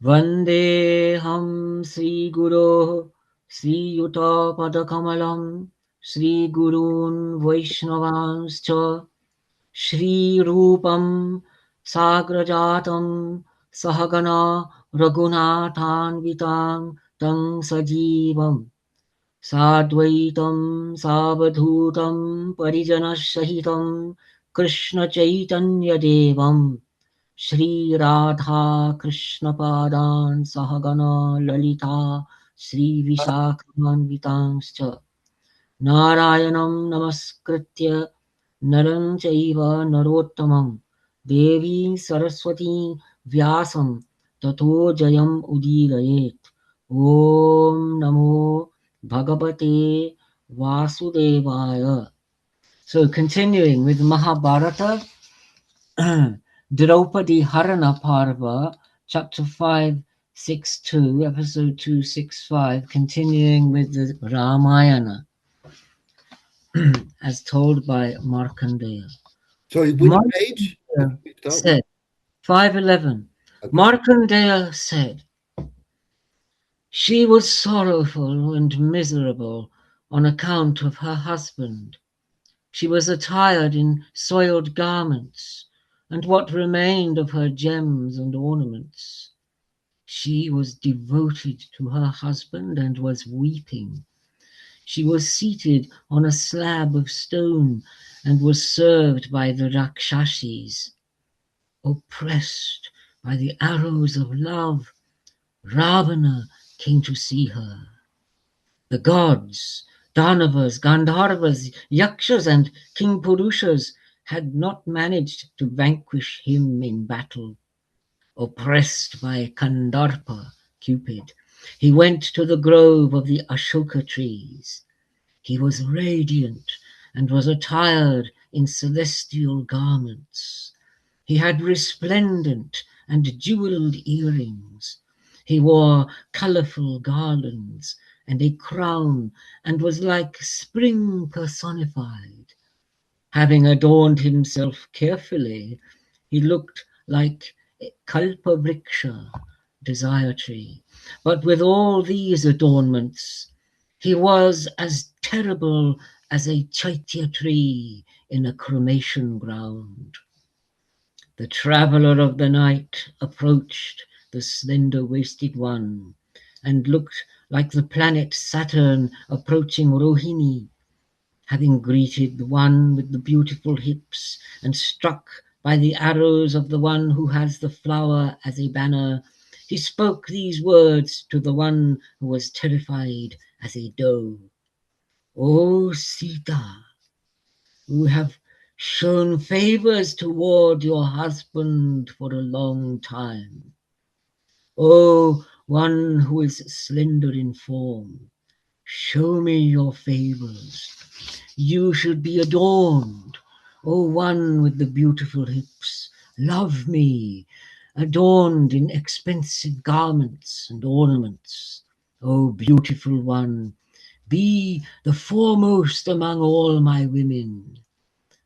Vandeham Sri Guru Sri Yuta Padakamalam Sri Gurun Vaishnavanscha Shri Rupam Sagrajatam Sahagana Raghunathanvitam Tang Sajivam Sadvaitam Savadhutam Parijanasahitam Krishna Chaitanya Devam Shri Radha Krishna Padan Sahagana Lalita Shri Vishakhamanvitanscha Narayanam Namaskritya Naram Chaiva Narottamam Devi Saraswati Vyasam Tato Jayam Udirayet Om Namo Bhagavate Vasudevaya. So continuing with Mahabharata, Draupadi Harana Parva, chapter 562, episode 265, continuing with the Ramayana, as told by Markandeya. Sorry, which page? Markandeya said, 511, Okay. Markandeya said, she was sorrowful and miserable on account of her husband. She was attired in soiled garments, and what remained of her gems and ornaments. She was devoted to her husband and was weeping. She was seated on a slab of stone and was served by the Rakshashis. Oppressed by the arrows of love, Ravana came to see her. The gods, Danavas, Gandharvas, Yakshas, and King Purushas had not managed to vanquish him in battle. Oppressed by Kandarpa, Cupid, he went to the grove of the Ashoka trees. He was radiant and was attired in celestial garments. He had resplendent and jeweled earrings. He wore colorful garlands and a crown and was like spring personified. Having adorned himself carefully, he looked like Kalpavriksha, desire tree. But with all these adornments, he was as terrible as a chaitya tree in a cremation ground. The traveler of the night approached the slender-waisted one and looked like the planet Saturn approaching Rohini. Having greeted the one with the beautiful hips and struck by the arrows of the one who has the flower as a banner, he spoke these words to the one who was terrified as a doe. O Sita, who have shown favors toward your husband for a long time. O one who is slender in form, show me your favors. You should be adorned. O one with the beautiful hips, love me, adorned in expensive garments and ornaments. O beautiful one, be the foremost among all my women.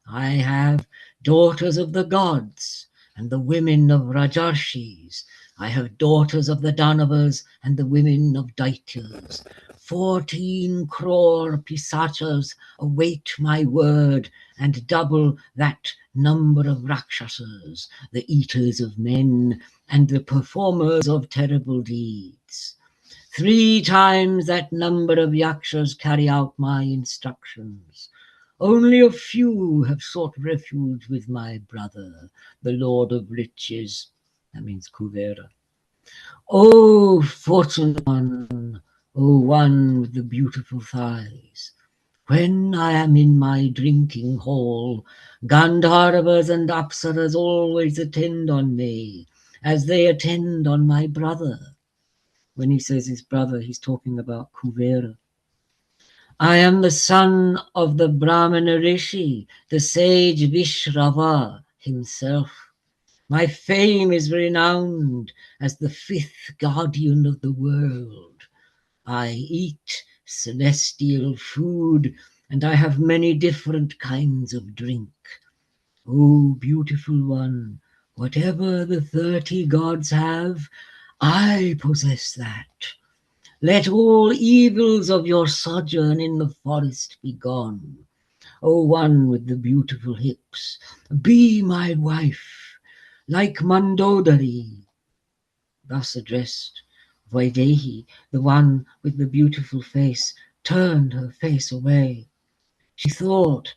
I have daughters of the gods and the women of Rajarshis. I have daughters of the Danavas and the women of Daityas. 14 crore Pisachas await my word, and double that number of Rakshasas, the eaters of men and the performers of terrible deeds. 3 times that number of Yakshas carry out my instructions. Only a few have sought refuge with my brother, the Lord of Riches. That means Kuvera. O fortunate one, O one with the beautiful thighs. When I am in my drinking hall, Gandharvas and Apsaras always attend on me, as they attend on my brother. When he says his brother, he's talking about Kuvera. I am the son of the Brahmana Rishi, the sage Vishrava himself. My fame is renowned as the 5th guardian of the world. I eat celestial food, and I have many different kinds of drink. O beautiful one, whatever the 30 gods have, I possess that. Let all evils of your sojourn in the forest be gone. O one with the beautiful hips, be my wife, like Mandodari. Thus addressed, Vaidehi, the one with the beautiful face, turned her face away. She thought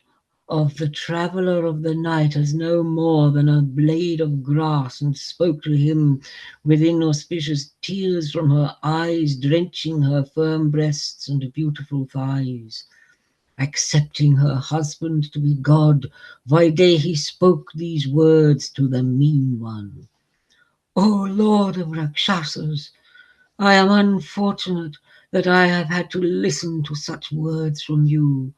of the traveller of the night as no more than a blade of grass, and spoke to him with inauspicious tears from her eyes, drenching her firm breasts and beautiful thighs. Accepting her husband to be God, Vaidehi spoke these words to the mean one. O Lord of Rakshasas, I am unfortunate that I have had to listen to such words from you.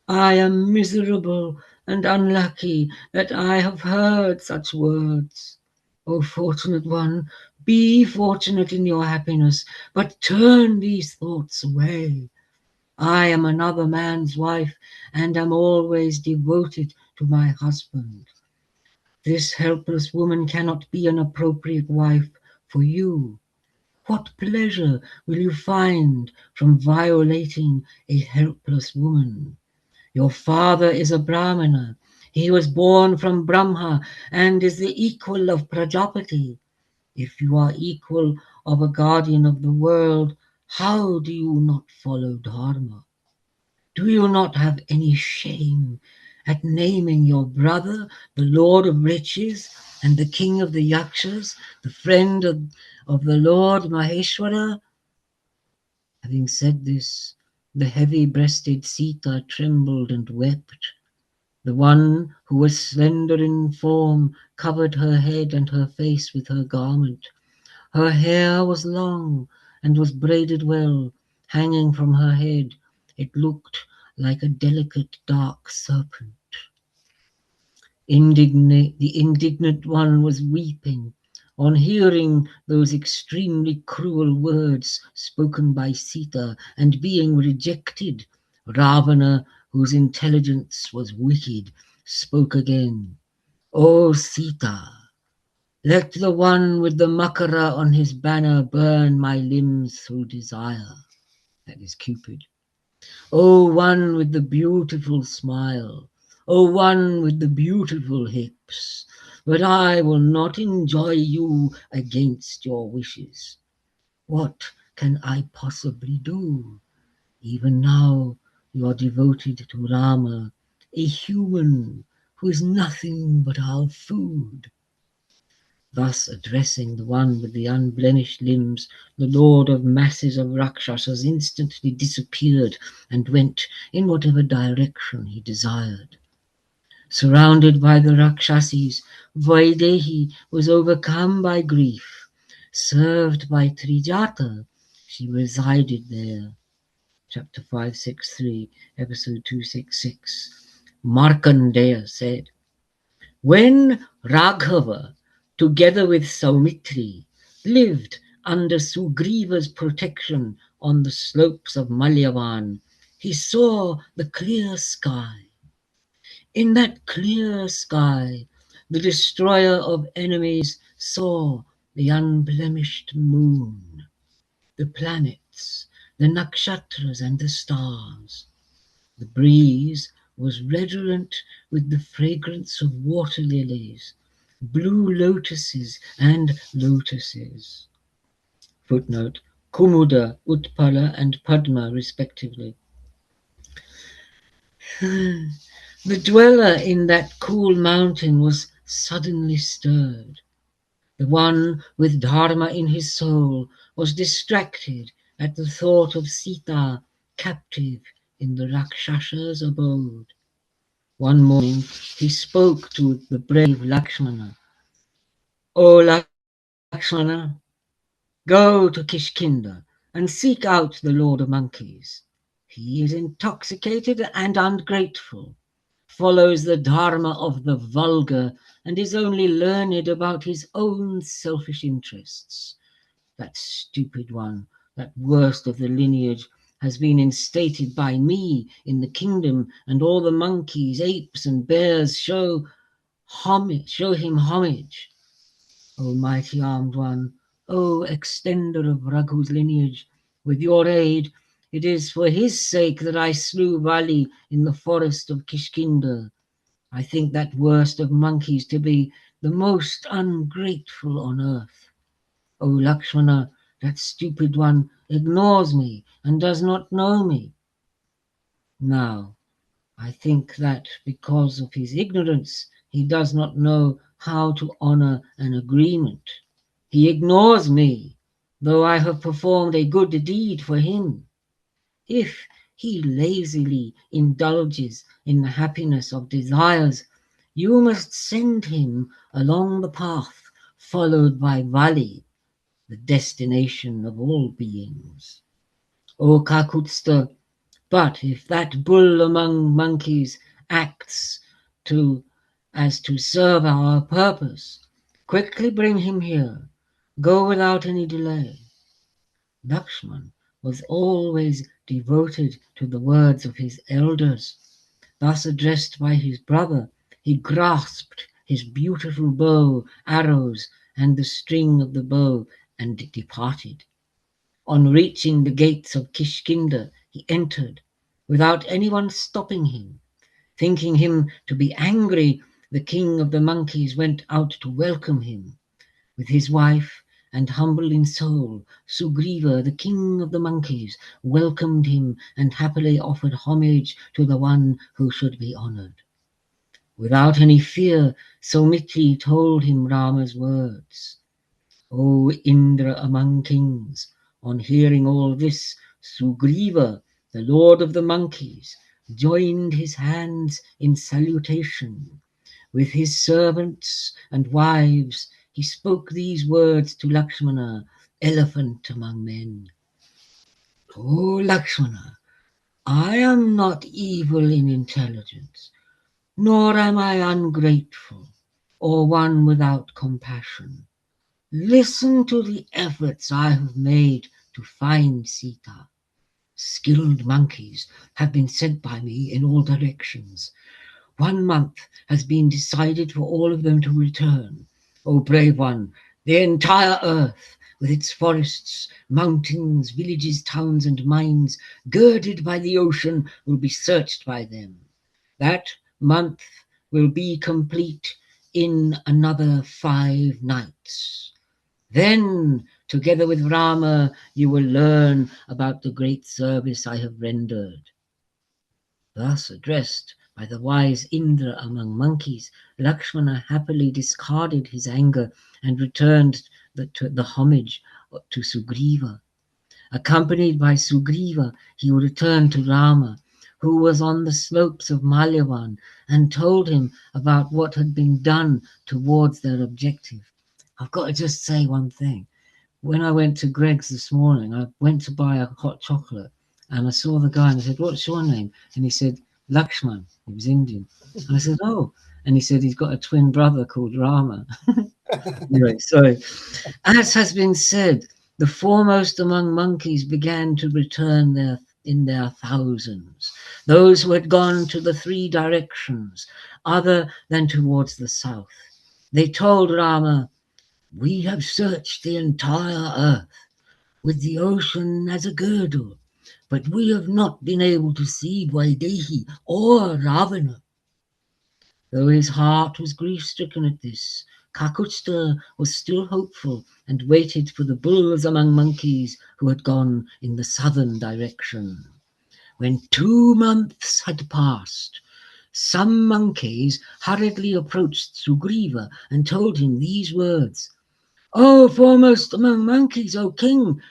I am miserable and unlucky that I have heard such words. O fortunate one, be fortunate in your happiness, but turn these thoughts away. I am another man's wife and am always devoted to my husband. This helpless woman cannot be an appropriate wife for you. What pleasure will you find from violating a helpless woman? Your father is a Brahmana. He was born from Brahma and is the equal of Prajapati. If you are equal of a guardian of the world, how do you not follow Dharma? Do you not have any shame at naming your brother the Lord of Riches and the King of the Yakshas, the friend of the Lord Maheshwara? Having said this, the heavy-breasted Sita trembled and wept. The one who was slender in form covered her head and her face with her garment. Her hair was long and was braided well, hanging from her head. It looked like a delicate dark serpent. The indignant one was weeping on hearing those extremely cruel words spoken by Sita, and being rejected. Ravana, whose intelligence was wicked, spoke again. O Sita, let the one with the makara on his banner burn my limbs through desire. That is Cupid. O one with the beautiful smile, O one with the beautiful hips, but I will not enjoy you against your wishes. What can I possibly do? Even now you are devoted to Rama, a human who is nothing but our food. Thus addressing the one with the unblemished limbs, the lord of masses of Rakshasas instantly disappeared and went in whatever direction he desired. Surrounded by the Rakshasis, Vaidehi was overcome by grief. Served by Trijata, she resided there. Chapter 563, episode 266. Markandeya said, when Raghava, together with Saumitri, lived under Sugriva's protection on the slopes of Malyavan, he saw the clear sky. In that clear sky, the destroyer of enemies saw the unblemished moon, the planets, the nakshatras and the stars. The breeze was redolent with the fragrance of water lilies, blue lotuses and lotuses. Footnote, Kumuda, Utpala and Padma respectively. The dweller in that cool mountain was suddenly stirred. The one with Dharma in his soul was distracted at the thought of Sita captive in the Rakshasa's abode. One morning he spoke to the brave Lakshmana. O Lakshmana, go to Kishkinda and seek out the Lord of Monkeys. He is intoxicated and ungrateful, follows the dharma of the vulgar, and is only learned about his own selfish interests. That stupid one, that worst of the lineage, has been instated by me in the kingdom, and all the monkeys, apes, and bears show him homage. O mighty armed one, O extender of Raghu's lineage, with your aid, it is for his sake that I slew Vali in the forest of Kishkinda. I think that worst of monkeys to be the most ungrateful on earth. O Lakshmana, that stupid one ignores me and does not know me. Now, I think that because of his ignorance, he does not know how to honor an agreement. He ignores me, though I have performed a good deed for him. If he lazily indulges in the happiness of desires, you must send him along the path followed by Vali, the destination of all beings. O Kakutsta, but if that bull among monkeys acts as to serve our purpose, quickly bring him here. Go without any delay. Lakshman was always devoted to the words of his elders. Thus addressed by his brother, he grasped his beautiful bow, arrows, and the string of the bow, and departed. On reaching the gates of Kishkinda, he entered, without anyone stopping him. Thinking him to be angry, the king of the monkeys went out to welcome him. With his wife, and humble in soul, Sugriva, the king of the monkeys, welcomed him and happily offered homage to the one who should be honored. Without any fear, Somitri told him Rama's words. O Indra among kings, on hearing all this, Sugriva, the lord of the monkeys, joined his hands in salutation. With his servants and wives, he spoke these words to Lakshmana, elephant among men. O Lakshmana, I am not evil in intelligence, nor am I ungrateful, or one without compassion. Listen to the efforts I have made to find Sita. Skilled monkeys have been sent by me in all directions. 1 month has been decided for all of them to return. O brave one, the entire earth, with its forests, mountains, villages, towns, and mines, girded by the ocean, will be searched by them. That month will be complete in another 5 nights. Then, together with Rama, you will learn about the great service I have rendered. Thus addressed by the wise Indra among monkeys, Lakshmana happily discarded his anger and returned the homage to Sugriva. Accompanied by Sugriva, he returned to Rama, who was on the slopes of Malyavan, and told him about what had been done towards their objective. I've got to just say one thing. When I went to Greg's this morning, I went to buy a hot chocolate and I saw the guy and I said, "What's your name?" And he said, "Lakshman." He was Indian. And I said, "Oh." And he said he's got a twin brother called Rama. Anyway, sorry. As has been said, the foremost among monkeys began to return in their thousands. Those who had gone to the 3 directions, other than towards the south. They told Rama, "We have searched the entire earth with the ocean as a girdle, but we have not been able to see Vaidehi or Ravana." Though his heart was grief-stricken at this, Kakutsta was still hopeful and waited for the bulls among monkeys who had gone in the southern direction. When 2 months had passed, some monkeys hurriedly approached Sugriva and told him these words. "O foremost among monkeys, O king,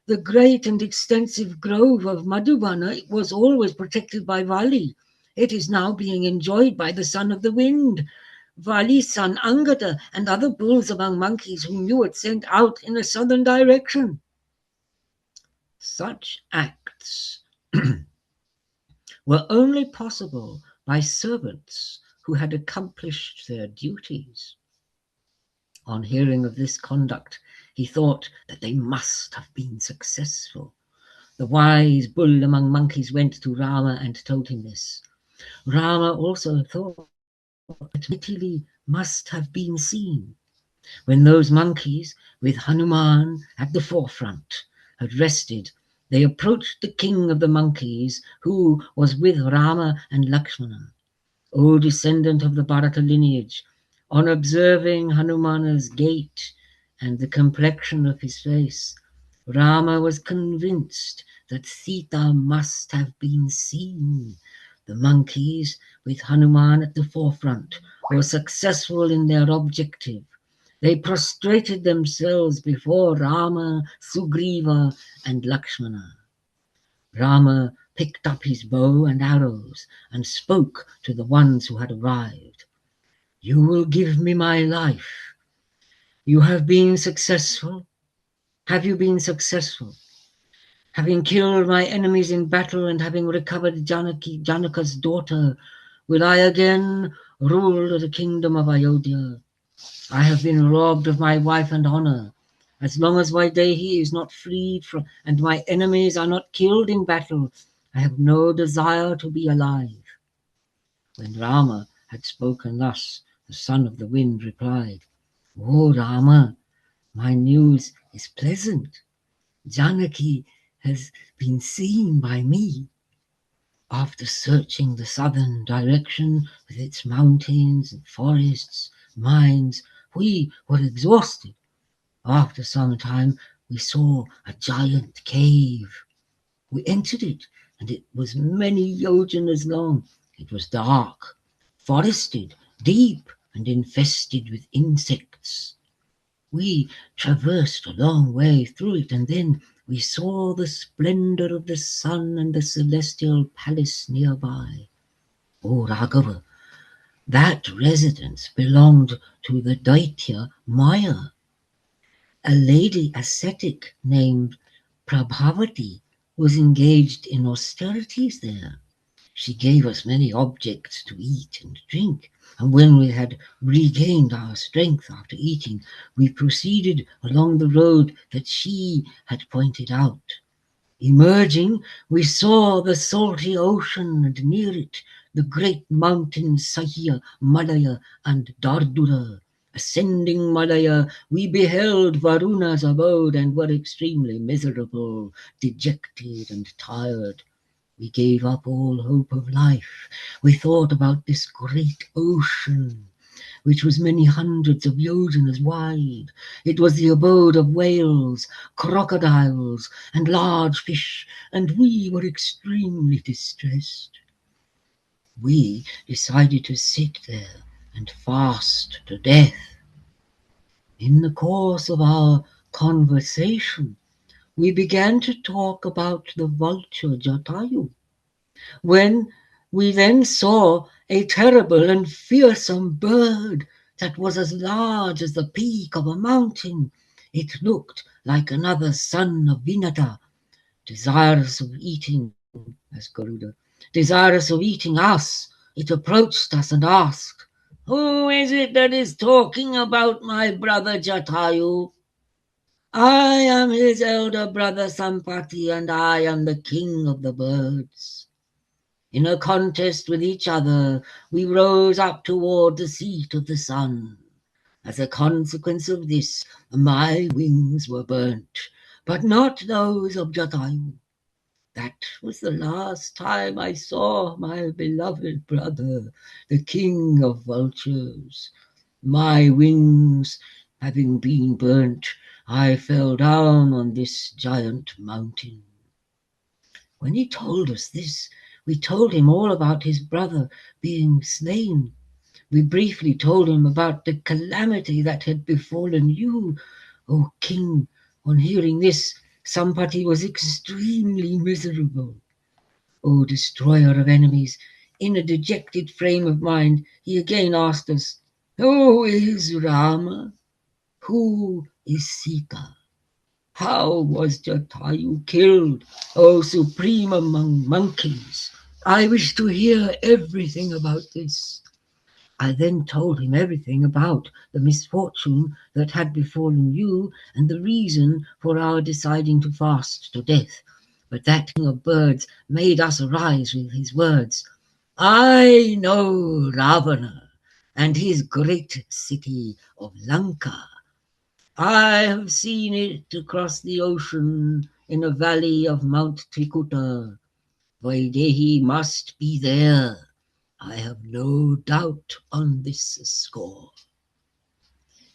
the great and extensive grove of Madhuvana was always protected by Vali. It is now being enjoyed by the son of the wind. Vali's son Angada and other bulls among monkeys whom you had sent out in a southern direction." Such acts were only possible by servants who had accomplished their duties. On hearing of this conduct, he thought that they must have been successful. The wise bull among monkeys went to Rama and told him this. Rama also thought that Mitili must have been seen. When those monkeys, with Hanuman at the forefront, had rested, they approached the king of the monkeys, who was with Rama and Lakshmana. O descendant of the Bharata lineage, on observing Hanumana's gait and the complexion of his face, Rama was convinced that Sita must have been seen. The monkeys, with Hanuman at the forefront, were successful in their objective. They prostrated themselves before Rama, Sugriva, and Lakshmana. Rama picked up his bow and arrows and spoke to the ones who had arrived. You will give me my life. You have been successful. Have you been successful? Having killed my enemies in battle and having recovered Janaka's daughter, will I again rule the kingdom of Ayodhya? I have been robbed of my wife and honor. As long as Vaidehi is not freed from, and my enemies are not killed in battle, I have no desire to be alive. When Rama had spoken thus, the son of the wind replied, O Rama, my news is pleasant. Janaki has been seen by me. After searching the southern direction with its mountains and forests, mines, we were exhausted. After some time, we saw a giant cave. We entered it, and it was many yojanas long. It was dark, forested, deep, and infested with insects. We traversed a long way through it, and then we saw the splendor of the sun and the celestial palace nearby. O Raghava, that residence belonged to the Daitya Maya. A lady ascetic named Prabhavati was engaged in austerities there. She gave us many objects to eat and drink, and when we had regained our strength after eating, we proceeded along the road that she had pointed out. Emerging, we saw the salty ocean, and near it the great mountains Sahya, Malaya, and Dardura. Ascending Malaya, we beheld Varuna's abode and were extremely miserable, dejected, and tired. We gave up all hope of life. We thought about this great ocean, which was many hundreds of yojanas wide. It was the abode of whales, crocodiles, and large fish, and we were extremely distressed. We decided to sit there and fast to death. In the course of our conversation, we began to talk about the vulture Jatayu. When we then saw a terrible and fearsome bird that was as large as the peak of a mountain. It looked like another son of Vinata, desirous of eating, as Garuda, desirous of eating us. It approached us and asked, Who is it that is talking about my brother Jatayu? I am his elder brother Sampati, and I am the king of the birds. In a contest with each other, we rose up toward the seat of the sun. As a consequence of this, my wings were burnt, but not those of Jatayu. That was the last time I saw my beloved brother, the king of vultures. My wings having been burnt, I fell down on this giant mountain. When he told us this, we told him all about his brother being slain. We briefly told him about the calamity that had befallen you, O king. On hearing this, Sampati was extremely miserable. O destroyer of enemies, in a dejected frame of mind, he again asked us, Who is Rama? Who is Sita? How was Jatayu killed, O supreme among monkeys? I wish to hear everything about this. I then told him everything about the misfortune that had befallen you and the reason for our deciding to fast to death. But that king of birds made us arise with his words. I know Ravana and his great city of Lanka. I have seen it across the ocean in a valley of Mount Trikuta. Vaidehi must be there. I have no doubt on this score.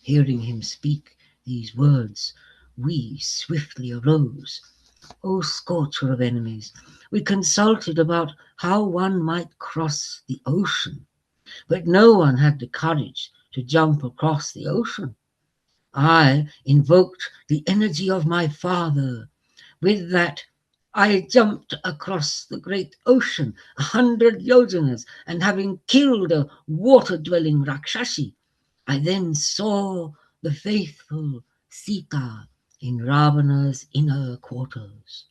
Hearing him speak these words, we swiftly arose. O scorcher of enemies, we consulted about how one might cross the ocean, but no one had the courage to jump across the ocean. I invoked the energy of my father. With that, I jumped across the great ocean, 100 yojanas, and having killed a water-dwelling Rakshasi, I then saw the faithful Sita in Ravana's inner quarters.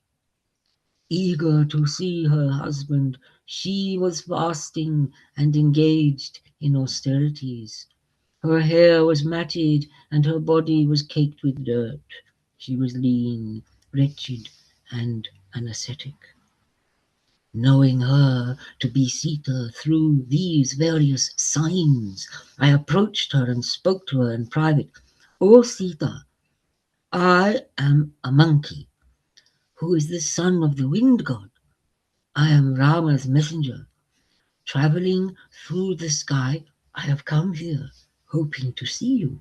Eager to see her husband, she was fasting and engaged in austerities. Her hair was matted and her body was caked with dirt. She was lean, wretched, and an ascetic. Knowing her to be Sita through these various signs, I approached her and spoke to her in private. O Sita, I am a monkey who is the son of the wind god. I am Rama's messenger. Traveling through the sky, I have come here, hoping to see you.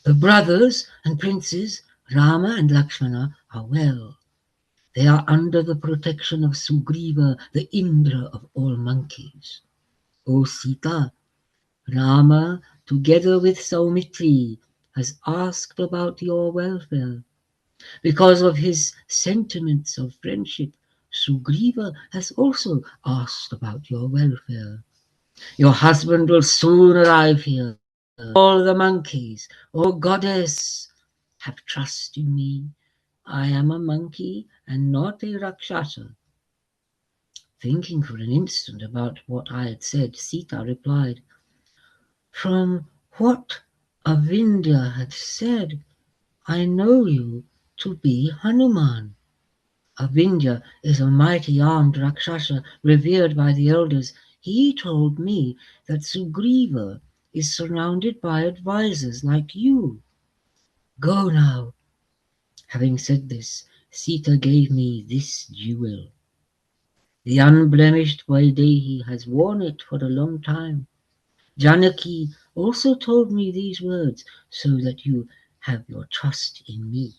The brothers and princes, Rama and Lakshmana, are well. They are under the protection of Sugriva, the Indra of all monkeys. O Sita, Rama, together with Saumitri, has asked about your welfare. Because of his sentiments of friendship, Sugriva has also asked about your welfare. Your husband will soon arrive here. All the monkeys, O goddess, have trust in me. I am a monkey and not a Rakshasa. Thinking for an instant about what I had said, Sita replied, From what Avindya had said, I know you to be Hanuman. Avindya is a mighty armed Rakshasa revered by the elders. He told me that Sugriva is surrounded by advisors like you. Go now. Having said this, Sita gave me this jewel. The unblemished Vaidehi has worn it for a long time. Janaki also told me these words so that you have your trust in me,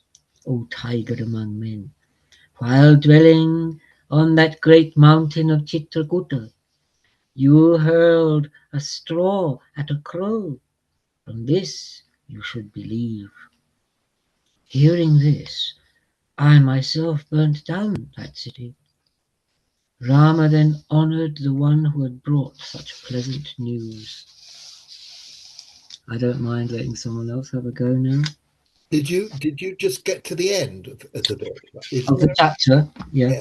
O tiger among men. While dwelling on that great mountain of Chitrakuta, you hurled a straw at a crow. From this you should believe. Hearing this, I myself burnt down that city. Rama then honored the one who had brought such pleasant news. I don't mind letting someone else have a go now. Did you just get to the end of the book? Of Isn't the there? chapter, yeah. Yeah.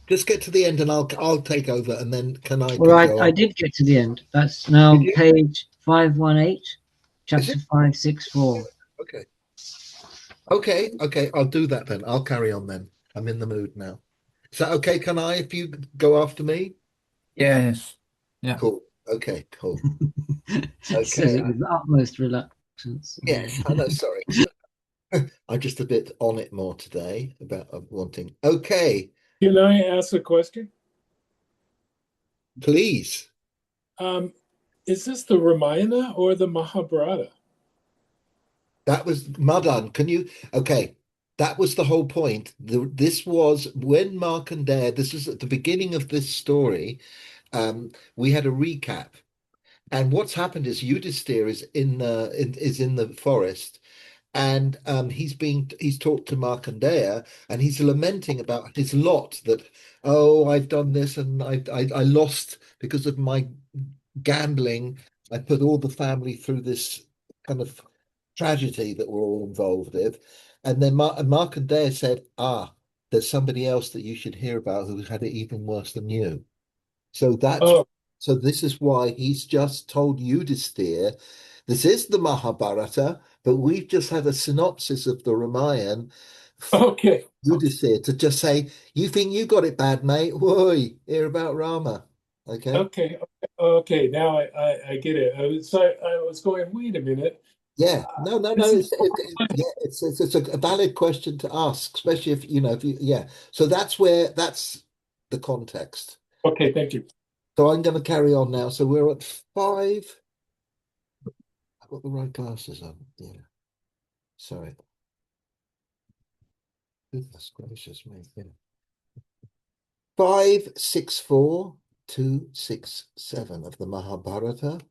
Just get to the end and I'll take over and then can I Well, can I, go I on. did get to the end. That's Did now you? page 518, Is chapter it? 564. Okay. Okay. I'll do that then. I'll carry on then. I'm in the mood now. Is that okay? Can I if you go after me? Yes. Yeah. Cool. Okay, cool. Says Okay. it with the utmost reluctance. Yes, I know, sorry. I'm just a bit on it more today about wanting. Okay, Can I ask a question? please. Um, is this the Ramayana or the Mahabharata? That was Madan. Can you? Okay, that was the whole point. This was when Markandeya. This is at the beginning of this story. We had a recap, and what's happened is Yudhisthira is in the forest, and he's talked to Markandeya, and he's lamenting about his lot that I've done this and I lost because of my gambling. I put all the family through this kind of tragedy that we're all involved with. And then Mark and Dare said, there's somebody else that you should hear about who had it even worse than you. So that's Oh, so this is why he's just told Yudhisthira, this is the Mahabharata, but we've just had a synopsis of the Ramayana for okay, Yudhisthira to just say, you think you got it bad, mate? Whoa, hear about Rama. Okay. okay. Now I get it. I was going, wait a minute. Yeah, no, no, no. It's a valid question to ask, especially if if you yeah. So that's the context. Okay, thank you. So I'm going to carry on now. So we're at 5. I've got the right glasses on. Yeah, sorry. Goodness gracious me. Yeah. 5, 6, 4, 2, 6, 7 of the Mahabharata.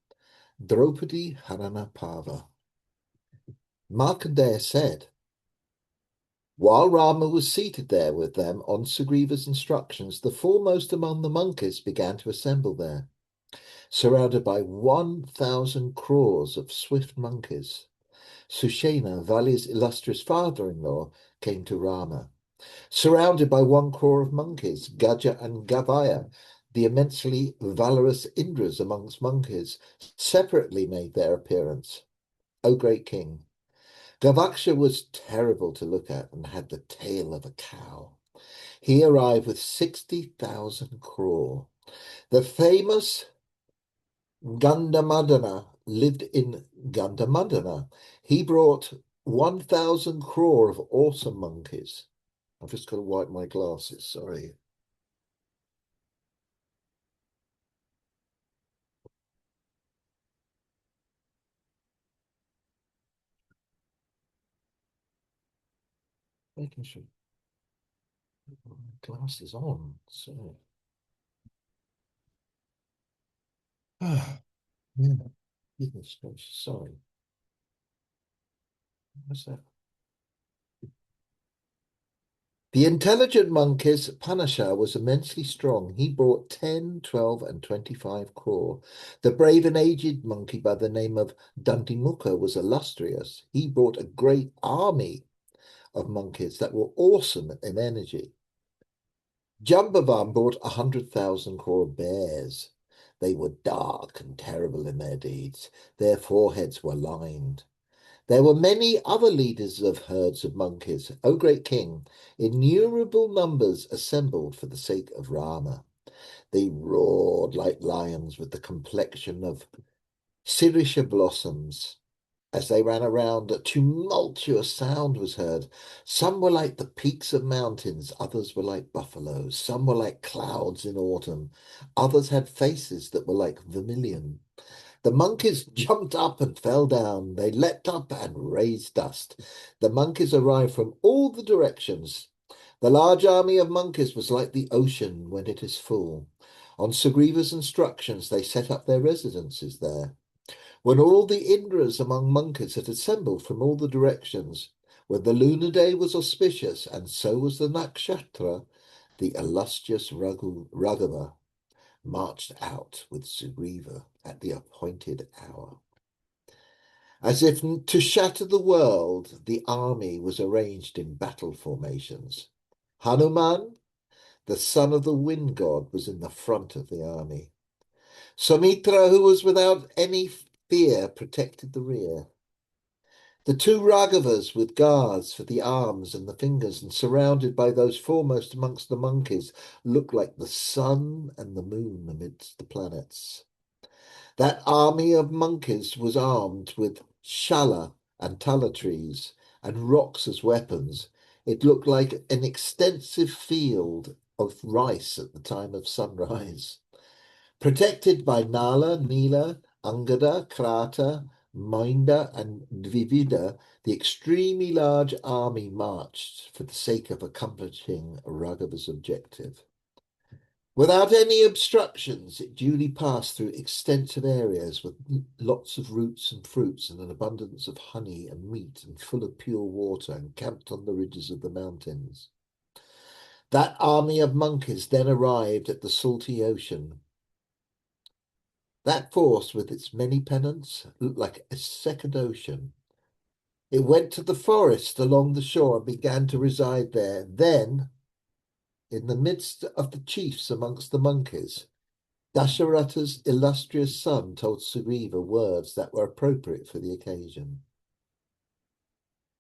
Draupadi Harana Pava. Markandeya said, while Rama was seated there with them on Sugriva's instructions, the foremost among the monkeys began to assemble there, surrounded by 1,000 crores of swift monkeys. Sushena, Vali's illustrious father-in-law, came to Rama. Surrounded by 1 crore of monkeys, Gaja and Gavaya, the immensely valorous Indras amongst monkeys, separately made their appearance. O great king, Gavaksha was terrible to look at and had the tail of a cow. He arrived with 60,000 crore. The famous Gandamadana lived in Gandamadana. He brought 1,000 crore of awesome monkeys. I've just got to wipe my glasses, sorry. Making sure my glasses on, so. Ah, yeah. Goodness gracious, sorry. What's that? The intelligent monkey's Panasha was immensely strong. He brought 10, 12, and 25 crore. The brave and aged monkey by the name of Dantimukha was illustrious. He brought a great army of monkeys that were awesome in energy. Jambavan brought 100,000 crore bears. They were dark and terrible in their deeds. Their foreheads were lined. There were many other leaders of herds of monkeys. O great king, innumerable numbers assembled for the sake of Rama. They roared like lions with the complexion of sirisha blossoms. As they ran around, a tumultuous sound was heard. Some were like the peaks of mountains, others were like buffaloes. Some were like clouds in autumn. Others had faces that were like vermilion. The monkeys jumped up and fell down. They leapt up and raised dust. The monkeys arrived from all the directions. The large army of monkeys was like the ocean when it is full. On Sugriva's instructions, they set up their residences there. When all the Indras among monkeys had assembled from all the directions, when the lunar day was auspicious, and so was the nakshatra, the illustrious Raghava marched out with Sugriva at the appointed hour. As if to shatter the world, the army was arranged in battle formations. Hanuman, the son of the wind god, was in the front of the army. Sumitra, who was without any fear, protected the rear. The 2 Raghavas with guards for the arms and the fingers, and surrounded by those foremost amongst the monkeys, looked like the sun and the moon amidst the planets. That army of monkeys was armed with shala and tala trees and rocks as weapons. It looked like an extensive field of rice at the time of sunrise. Protected by Nala, Nila, Angada, Krata, Minda, and Dvivida, the extremely large army marched for the sake of accomplishing Raghava's objective. Without any obstructions, it duly passed through extensive areas with lots of roots and fruits and an abundance of honey and meat and full of pure water, and camped on the ridges of the mountains. That army of monkeys then arrived at the salty ocean. That force, with its many pennants, looked like a second ocean. It went to the forest along the shore and began to reside there. Then, in the midst of the chiefs amongst the monkeys, Dasharatha's illustrious son told Sugriva words that were appropriate for the occasion.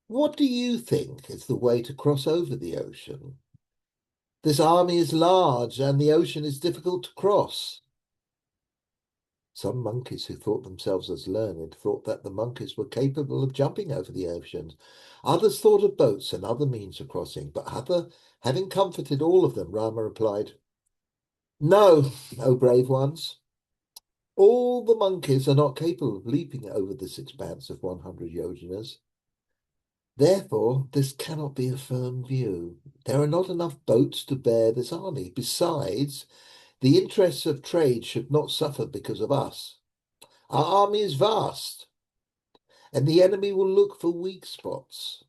What do you think is the way to cross over the ocean? This army is large and the ocean is difficult to cross. Some monkeys who thought themselves as learned thought that the monkeys were capable of jumping over the oceans. Others thought of boats and other means of crossing, but having comforted all of them, Rama replied, "No, O brave ones, all the monkeys are not capable of leaping over this expanse of 100 yojanas. Therefore, this cannot be a firm view. There are not enough boats to bear this army. Besides, the interests of trade should not suffer because of us. Our army is vast, and the enemy will look for weak spots.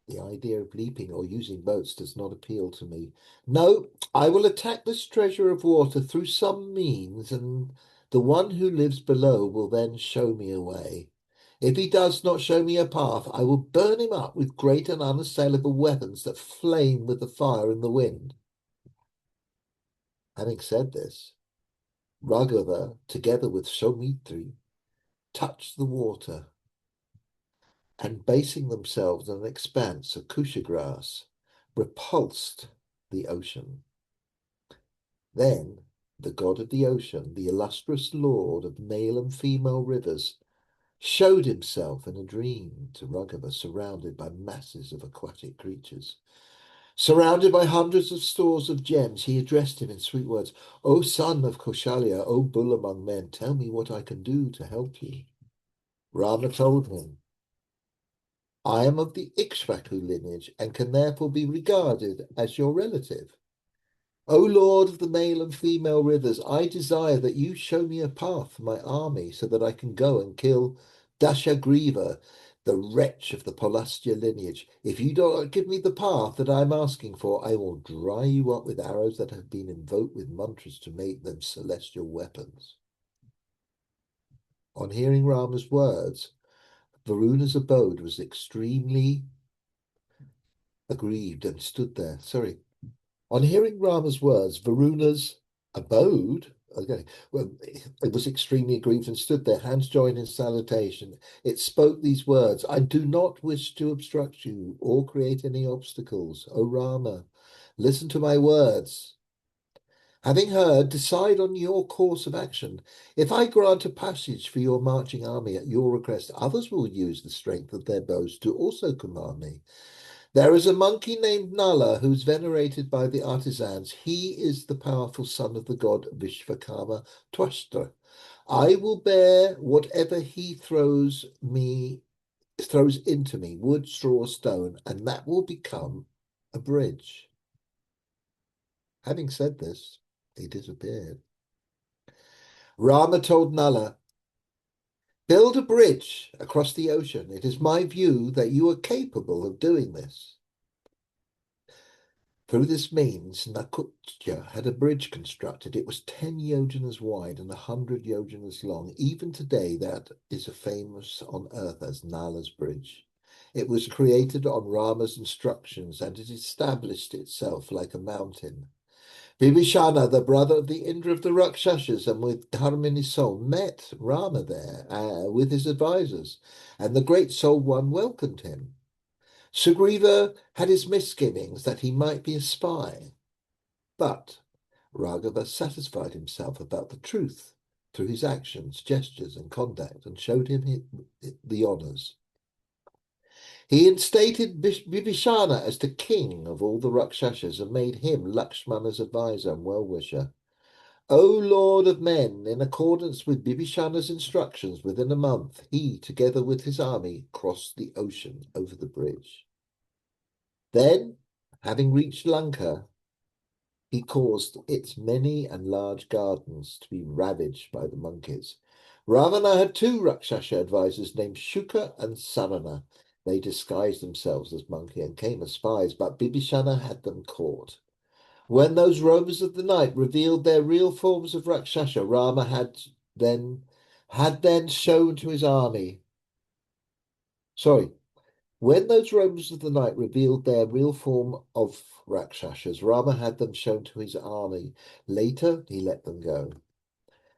The idea of leaping or using boats does not appeal to me. No, I will attack this treasure of water through some means, and the one who lives below will then show me a way. If he does not show me a path, I will burn him up with great and unassailable weapons that flame with the fire and the wind." Having said this, Raghava, together with Saumitri, touched the water, and basing themselves on an expanse of kusha grass, repulsed the ocean. Then the god of the ocean, the illustrious lord of male and female rivers, showed himself in a dream to Raghava, surrounded by masses of aquatic creatures. Surrounded by hundreds of stores of gems, he addressed him in sweet words. "O son of Koshalya, O bull among men, tell me what I can do to help you." Rama told him, "I am of the Ikshvaku lineage and can therefore be regarded as your relative. O Lord of the male and female rivers, I desire that you show me a path for my army so that I can go and kill Dashagriva, the wretch of the Polastya lineage. If you do not give me the path that I am asking for, I will dry you up with arrows that have been invoked with mantras to make them celestial weapons." On hearing Rama's words, Varuna's abode was extremely aggrieved and stood there. On hearing Rama's words, Varuna's abode, it was extremely aggrieved and stood there, hands joined in salutation. It spoke these words: "I do not wish to obstruct you or create any obstacles. O Rama, listen to my words. Having heard, decide on your course of action. If I grant a passage for your marching army at your request, others will use the strength of their bows to also command me. There is a monkey named Nala who is venerated by the artisans. He is the powerful son of the god Vishvakarma Twashtra. I will bear whatever he throws into me, wood, straw, stone, and that will become a bridge." Having said this, he disappeared. Rama told Nala, "Build a bridge across the ocean. It is my view that you are capable of doing this." Through this means, Nakutya had a bridge constructed. It was 10 yojanas wide and 100 yojanas long. Even today, that is famous on earth as Nala's Bridge. It was created on Rama's instructions, and it established itself like a mountain. Bibhishana, the brother of the Indra of the Rakshasas, and with Dharmini's soul, met Rama there with his advisors, and the great soul one welcomed him. Sugriva had his misgivings that he might be a spy, but Raghava satisfied himself about the truth through his actions, gestures, and conduct, and showed him the honours. He instated Vibhishana as the king of all the Rakshasas and made him Lakshmana's advisor and well-wisher. O Lord of men, in accordance with Bibhishana's instructions, within a month, he, together with his army, crossed the ocean over the bridge. Then, having reached Lanka, he caused its many and large gardens to be ravaged by the monkeys. Ravana had 2 Rakshasa advisors named Shuka and Sarana. They disguised themselves as monkey and came as spies, but Bibhishana had them caught. When those rovers of the night revealed their real forms of Rakshasa, Rama had then shown to his army. When those rovers of the night revealed their real form of Rakshasas, Rama had them shown to his army. Later, he let them go.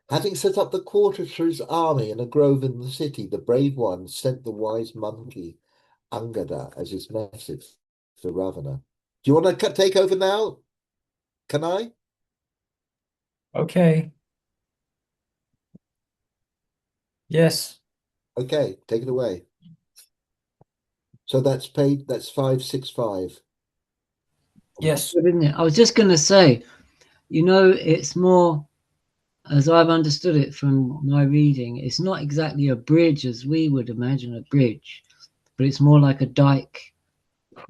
Having set up the quarters for his army in a grove in the city, the brave one sent the wise monkey Angada as his message to Ravana. Do you want to take over now? Can I? Okay. Yes. Okay, take it away. So that's 565. Yes. Good, isn't it? I was just going to say, it's more, as I've understood it from my reading, it's not exactly a bridge as we would imagine a bridge, but it's more like a dike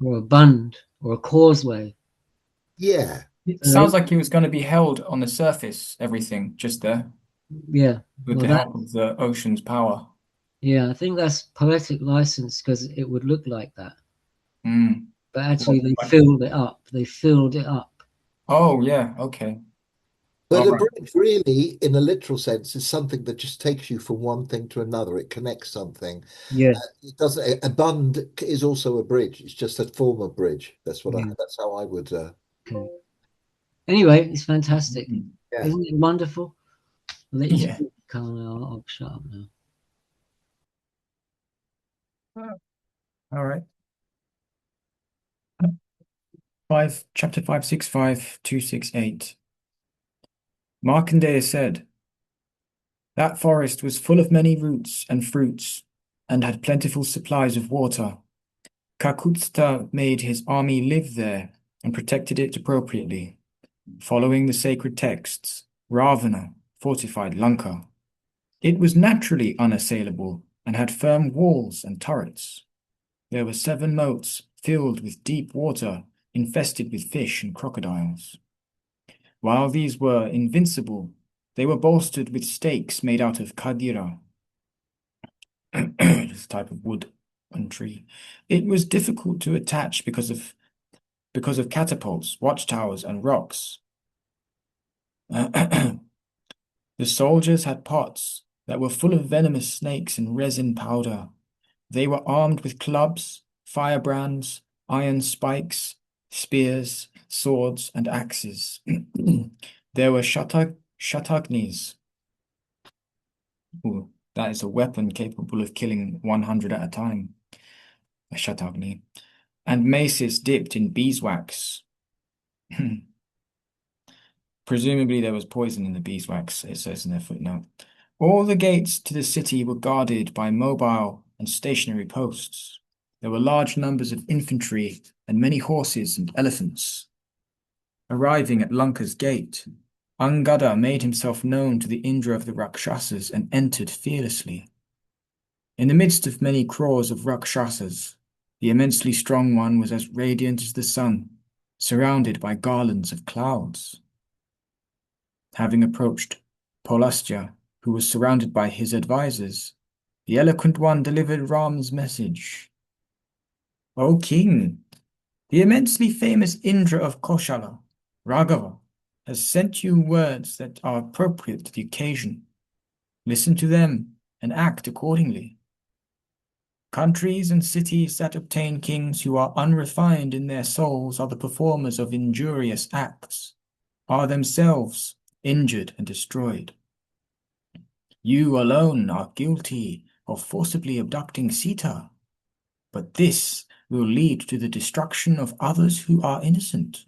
or a bund or a causeway. Yeah. It So sounds like he was going to be held on the surface, everything just there, yeah, with well, the help of the ocean's power. I think that's poetic license because it would look like that. Mm. But actually, What, they like, filled it up. They filled it up. oh, yeah, okay. But All a right. bridge, really, in a literal sense, is something that just takes you from one thing to another. It connects something. Yeah. It doesn't. A bund is also a bridge. It's just a form of bridge. Yeah. That's how I would. Okay. Anyway, it's fantastic. Mm. Yeah. Isn't it wonderful? I'll let you Yeah. speak, Carl. I'll shut up now. All right. Chapter 565, 268. Markandeya said, that forest was full of many roots and fruits, and had plentiful supplies of water. Kakutsta made his army live there and protected it appropriately. Following the sacred texts, Ravana fortified Lanka. It was naturally unassailable and had firm walls and turrets. There were 7 moats filled with deep water, infested with fish and crocodiles. While these were invincible, they were bolstered with stakes made out of kadira, this type of wood and tree. It was difficult to attach because of catapults, watchtowers, and rocks. The soldiers had pots that were full of venomous snakes and resin powder. They were armed with clubs, firebrands, iron spikes, spears, swords, and axes. There were shatagnis. Ooh, that is a weapon capable of killing 100 at a time. A shatagni. And maces dipped in beeswax. Presumably there was poison in the beeswax, it says in their footnote. All the gates to the city were guarded by mobile and stationary posts. There were large numbers of infantry and many horses and elephants. Arriving at Lanka's gate, Angada made himself known to the Indra of the Rakshasas and entered fearlessly. In the midst of many crores of Rakshasas, the immensely strong one was as radiant as the sun, surrounded by garlands of clouds. Having approached Polastya, who was surrounded by his advisors, the eloquent one delivered Ram's message. O king, the immensely famous Indra of Koshala, Raghava, has sent you words that are appropriate to the occasion. Listen to them and act accordingly. Countries and cities that obtain kings who are unrefined in their souls are the performers of injurious acts, are themselves injured and destroyed. You alone are guilty of forcibly abducting Sita, but this will lead to the destruction of others who are innocent.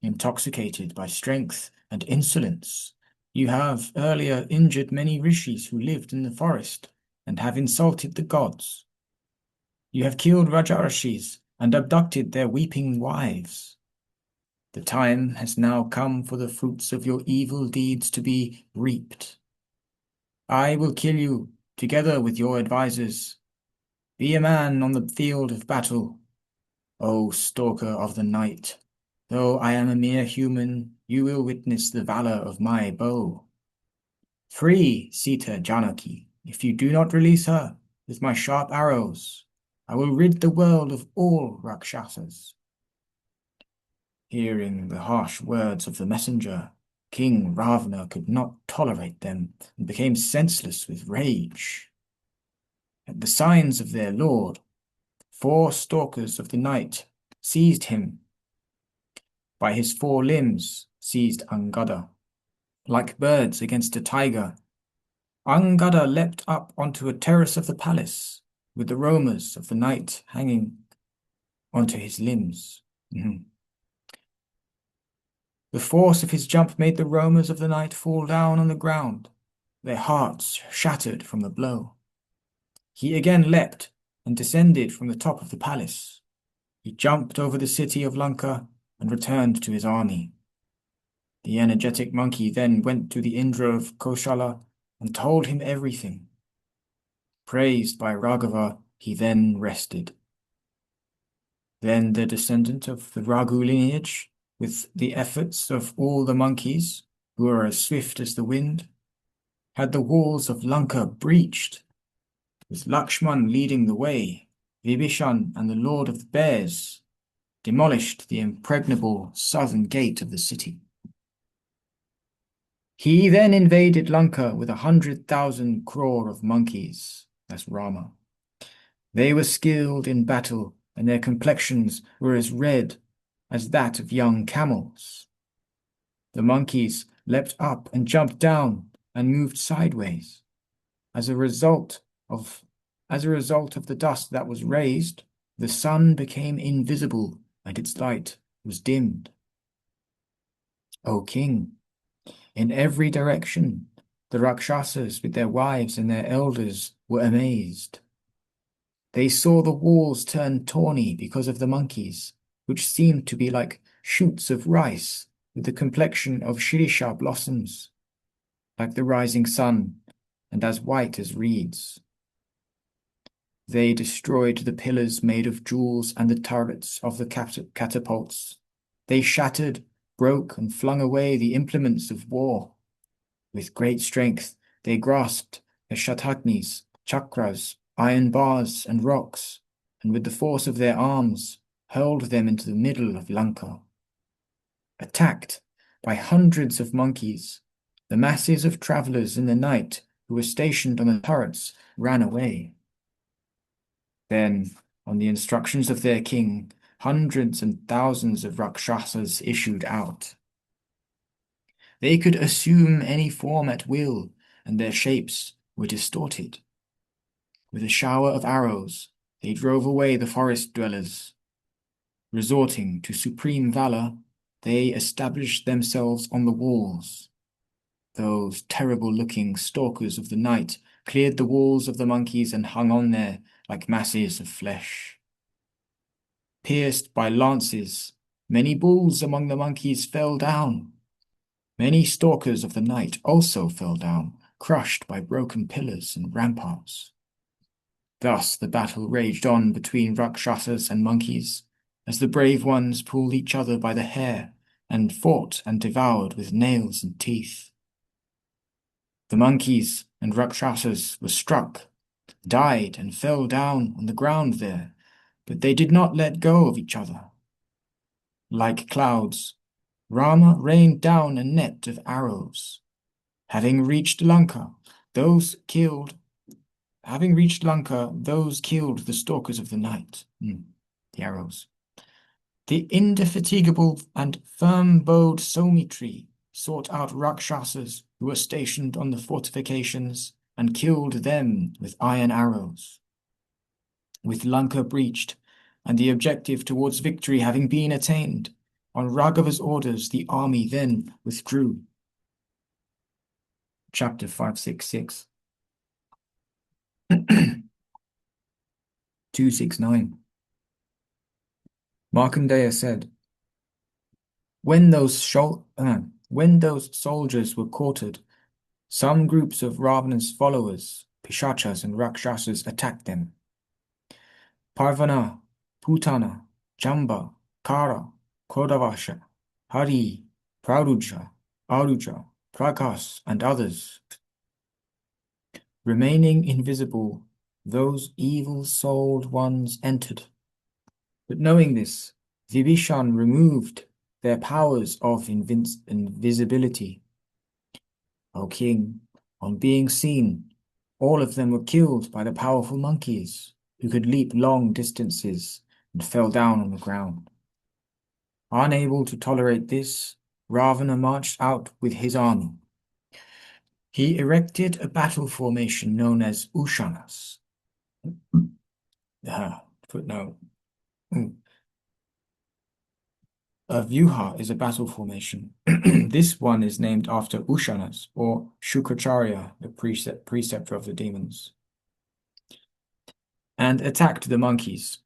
Intoxicated by strength and insolence, you have earlier injured many rishis who lived in the forest and have insulted the gods. You have killed Rajarishis and abducted their weeping wives. The time has now come for the fruits of your evil deeds to be reaped. I will kill you, together with your advisors. Be a man on the field of battle. O stalker of the night, though I am a mere human, you will witness the valor of my bow. Free Sita Janaki. If you do not release her with my sharp arrows, I will rid the world of all Rakshasas. Hearing the harsh words of the messenger, King Ravana could not tolerate them and became senseless with rage. At the signs of their lord, 4 stalkers of the night seized him. By his 4 limbs seized Angada. Like birds against a tiger, Angada leapt up onto a terrace of the palace, with the roamers of the night hanging onto his limbs. The force of his jump made the roamers of the night fall down on the ground. their hearts shattered from the blow. He again leapt and descended from the top of the palace. He jumped over the city of Lanka and returned to his army. The energetic monkey then went to the Indra of Koshala and told him everything. Praised by Raghava, he then rested. Then the descendant of the Raghu lineage, with the efforts of all the monkeys, who are as swift as the wind, had the walls of Lanka breached, with Lakshman leading the way. Vibhishan and the Lord of the Bears demolished the impregnable southern gate of the city. He then invaded Lanka with 100,000 crore of monkeys. That's Rama. They were skilled in battle, and their complexions were as red as that of young camels. The monkeys leapt up and jumped down and moved sideways. As a result of the dust that was raised, the sun became invisible and its light was dimmed. O king, in every direction, the Rakshasas with their wives and their elders were amazed. They saw the walls turn tawny because of the monkeys, which seemed to be like shoots of rice with the complexion of shirisha blossoms, like the rising sun, and as white as reeds. They destroyed the pillars made of jewels and the turrets of the catapults. They shattered, broke, and flung away the implements of war. With great strength, they grasped the shatagnis, chakras, iron bars, and rocks, and with the force of their arms, hurled them into the middle of Lanka. Attacked by hundreds of monkeys, the masses of travellers in the night who were stationed on the turrets ran away. Then, on the instructions of their king, hundreds and thousands of Rakshasas issued out. They could assume any form at will, and their shapes were distorted. With a shower of arrows, they drove away the forest dwellers. Resorting to supreme valor, they established themselves on the walls. Those terrible-looking stalkers of the night cleared the walls of the monkeys and hung on there like masses of flesh. Pierced by lances, many bulls among the monkeys fell down. Many stalkers of the night also fell down, crushed by broken pillars and ramparts. Thus the battle raged on between Rakshasas and monkeys, as the brave ones pulled each other by the hair and fought and devoured with nails and teeth. The monkeys and Rakshasas were struck, died, and fell down on the ground there, but they did not let go of each other. Like clouds, Rama rained down a net of arrows. Having reached Lanka, those killed the stalkers of the night. The arrows. The indefatigable and firm-bowed Somitri sought out Rakshasas who were stationed on the fortifications and killed them with iron arrows. With Lanka breached, and the objective towards victory having been attained, on Raghava's orders the army then withdrew. Chapter 566. 269. Markandeya said, when those soldiers were quartered, some groups of Ravana's followers, Pishachas and Rakshasas, attacked them. Parvana, Putana, Jamba, Kara, Kodavasha, Hari, Praruja, Aruja, Prakas, and others. Remaining invisible, those evil-souled ones entered. But knowing this, Vibhishan removed their powers of invisibility. O king, on being seen, all of them were killed by the powerful monkeys, who could leap long distances and fell down on the ground. Unable to tolerate this, Ravana marched out with his army. He erected a battle formation known as Ushanas. Footnote. A vyuha is a battle formation. This one is named after Ushanas, or Shukracharya, the preceptor of the demons, and attacked the monkeys.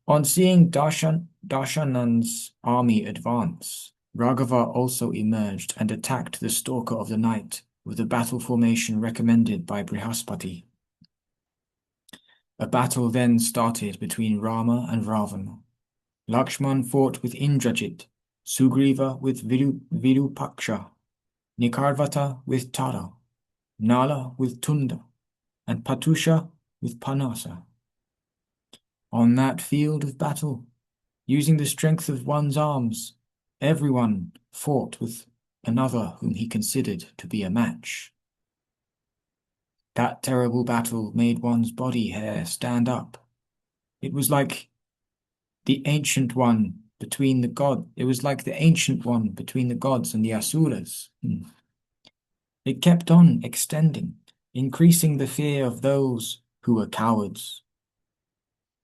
On seeing Darshanan's army advance, Raghava also emerged and attacked the Stalker of the Night with the battle formation recommended by Brihaspati. A battle then started between Rama and Ravana. Lakshman fought with Indrajit, Sugriva with Virupaksha, Nikarvata with Tara, Nala with Tunda, and Patusha with Panasa. On that field of battle, using the strength of one's arms, everyone fought with another whom he considered to be a match. That terrible battle made one's body hair stand up. It was like the ancient one between the gods and the Asuras. It kept on extending, increasing the fear of those who were cowards.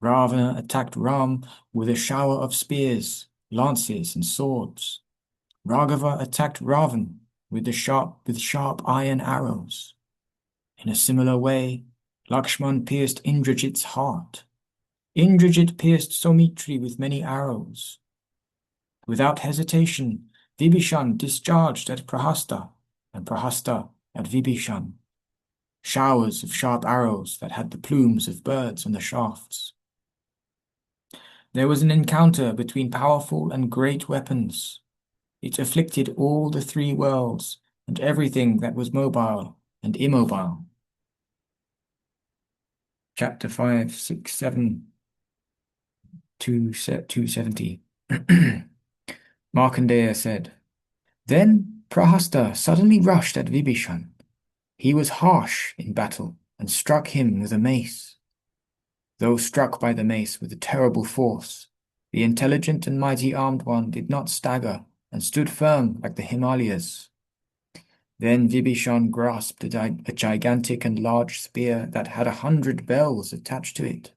Ravana attacked Ram with a shower of spears, lances, and swords. Raghava attacked Ravan with sharp iron arrows. In a similar way, Lakshman pierced Indrajit's heart. Indrajit pierced Somitri with many arrows. Without hesitation, Vibhishan discharged at Prahasta, and Prahasta at Vibhishan. Showers of sharp arrows that had the plumes of birds on the shafts. There was an encounter between powerful and great weapons. It afflicted all the three worlds and everything that was mobile and immobile. Chapter 5, 6, 7, 270. Markandeya said, Then Prahasta suddenly rushed at Vibhishan. He was harsh in battle and struck him with a mace. Though struck by the mace with a terrible force, the intelligent and mighty armed one did not stagger and stood firm like the Himalayas. Then Vibhishan grasped a gigantic and large spear that had 100 bells attached to it.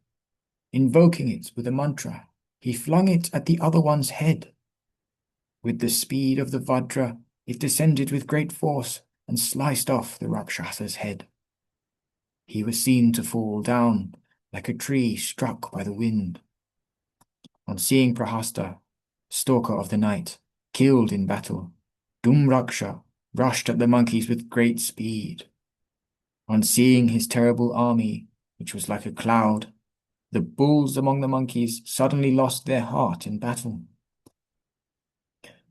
Invoking it with a mantra, he flung it at the other one's head. With the speed of the Vajra, it descended with great force and sliced off the Rakshasa's head. He was seen to fall down like a tree struck by the wind. On seeing Prahasta, Stalker of the Night, killed in battle, Dhumraksha rushed at the monkeys with great speed. On seeing his terrible army, which was like a cloud, the bulls among the monkeys suddenly lost their heart in battle.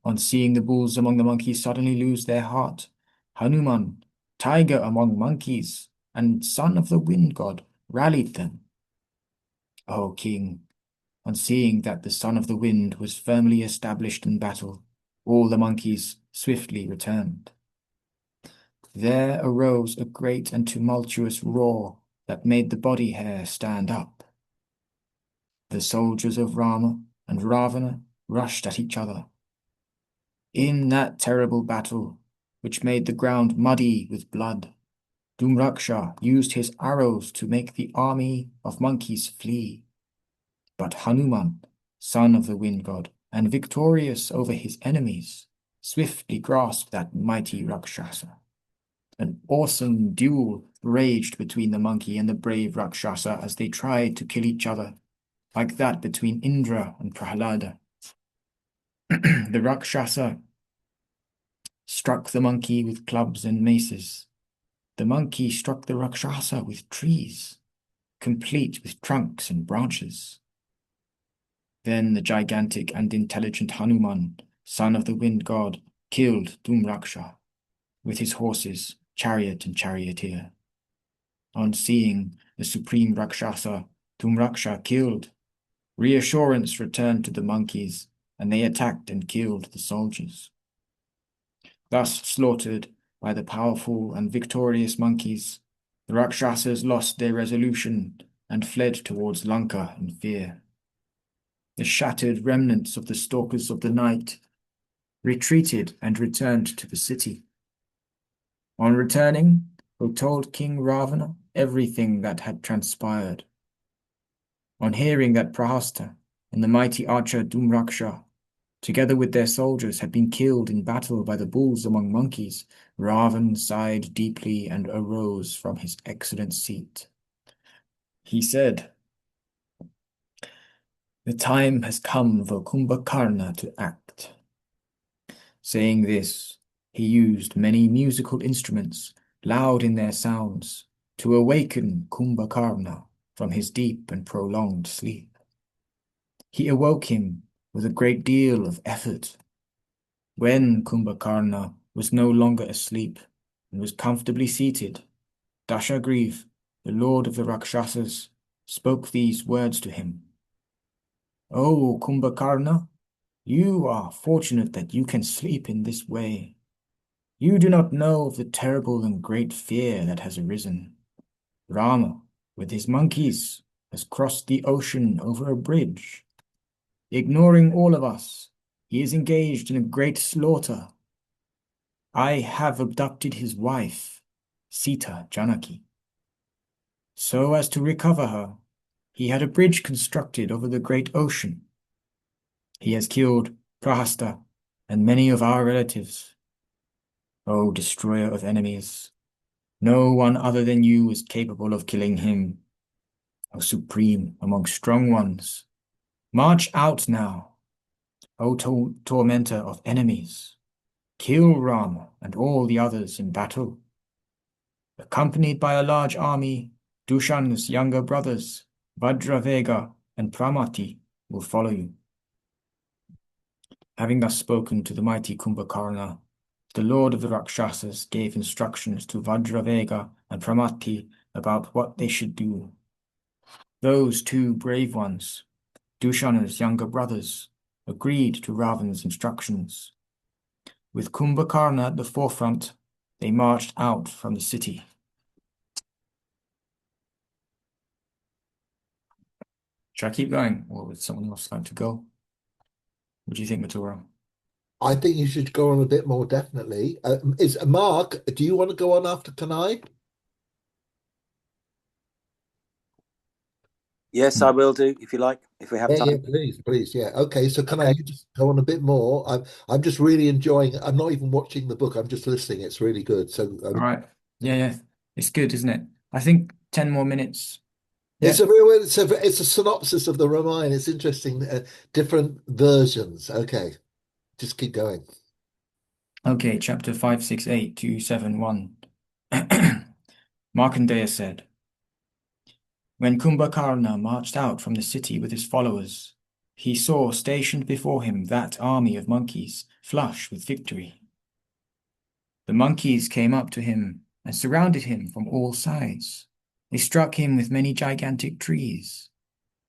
On seeing the bulls among the monkeys suddenly lose their heart, Hanuman, tiger among monkeys and son of the wind god, rallied them. O king, on seeing that the son of the wind was firmly established in battle, all the monkeys swiftly returned. There arose a great and tumultuous roar that made the body hair stand up. The soldiers of Rama and Ravana rushed at each other. In that terrible battle, which made the ground muddy with blood, Dhumraksha used his arrows to make the army of monkeys flee. But Hanuman, son of the wind god, and victorious over his enemies, swiftly grasped that mighty Rakshasa. An awesome duel raged between the monkey and the brave Rakshasa as they tried to kill each other, like that between Indra and Prahlada. The Rakshasa struck the monkey with clubs and maces. The monkey struck the Rakshasa with trees, complete with trunks and branches. Then the gigantic and intelligent Hanuman, son of the wind god, killed Dhumraksha with his horses, chariot and charioteer. On seeing the supreme Rakshasa, Dhumraksha killed, reassurance returned to the monkeys, and they attacked and killed the soldiers. Thus slaughtered by the powerful and victorious monkeys, the Rakshasas lost their resolution and fled towards Lanka in fear. The shattered remnants of the stalkers of the night retreated and returned to the city. On returning, they told King Ravana everything that had transpired. On hearing that Prahasta and the mighty archer Dhumraksha together with their soldiers, had been killed in battle by the bulls among monkeys, Ravan sighed deeply and arose from his excellent seat. He said, "The time has come for Kumbhakarna to act." Saying this, he used many musical instruments, loud in their sounds, to awaken Kumbhakarna from his deep and prolonged sleep. He awoke him with a great deal of effort. When Kumbhakarna was no longer asleep and was comfortably seated, Dashagriv, the lord of the Rakshasas, spoke these words to him. "O Kumbhakarna, you are fortunate that you can sleep in this way. You do not know of the terrible and great fear that has arisen. Rama, with his monkeys, has crossed the ocean over a bridge. Ignoring all of us, he is engaged in a great slaughter. I have abducted his wife, Sita Janaki. So as to recover her, he had a bridge constructed over the great ocean. He has killed Prahasta and many of our relatives. O destroyer of enemies, no one other than you is capable of killing him. O supreme among strong ones, march out now, O tormentor of enemies. Kill Rama and all the others in battle. Accompanied by a large army, Dushan's younger brothers, Vajravega and Pramati, will follow you." Having thus spoken to the mighty Kumbhakarna, the lord of the Rakshasas gave instructions to Vajravega and Pramati about what they should do. Those two brave ones, Dushana's younger brothers, agreed to Ravan's instructions. With Kumbhakarna at the forefront, they marched out from the city. Should I keep going, or would someone else like to go? What do you think, Matura? I think you should go on a bit more, definitely. Is Mark, do you want to go on after Kanai? Yes, I will do if you like, if we have Yeah, time. please. Yeah. Okay, so can I Okay. you just go on a bit more? I'm just really enjoying. I'm not even watching the book. I'm just listening. It's really good. So All right. Yeah. It's good, isn't it? I think 10 more minutes. it's Yeah. a real it's a synopsis of the Ramayana. It's interesting, different versions. Okay, just keep going. Okay, chapter 568-271. Markandeya said, when Kumbhakarna marched out from the city with his followers, he saw stationed before him that army of monkeys, flush with victory. The monkeys came up to him and surrounded him from all sides. They struck him with many gigantic trees.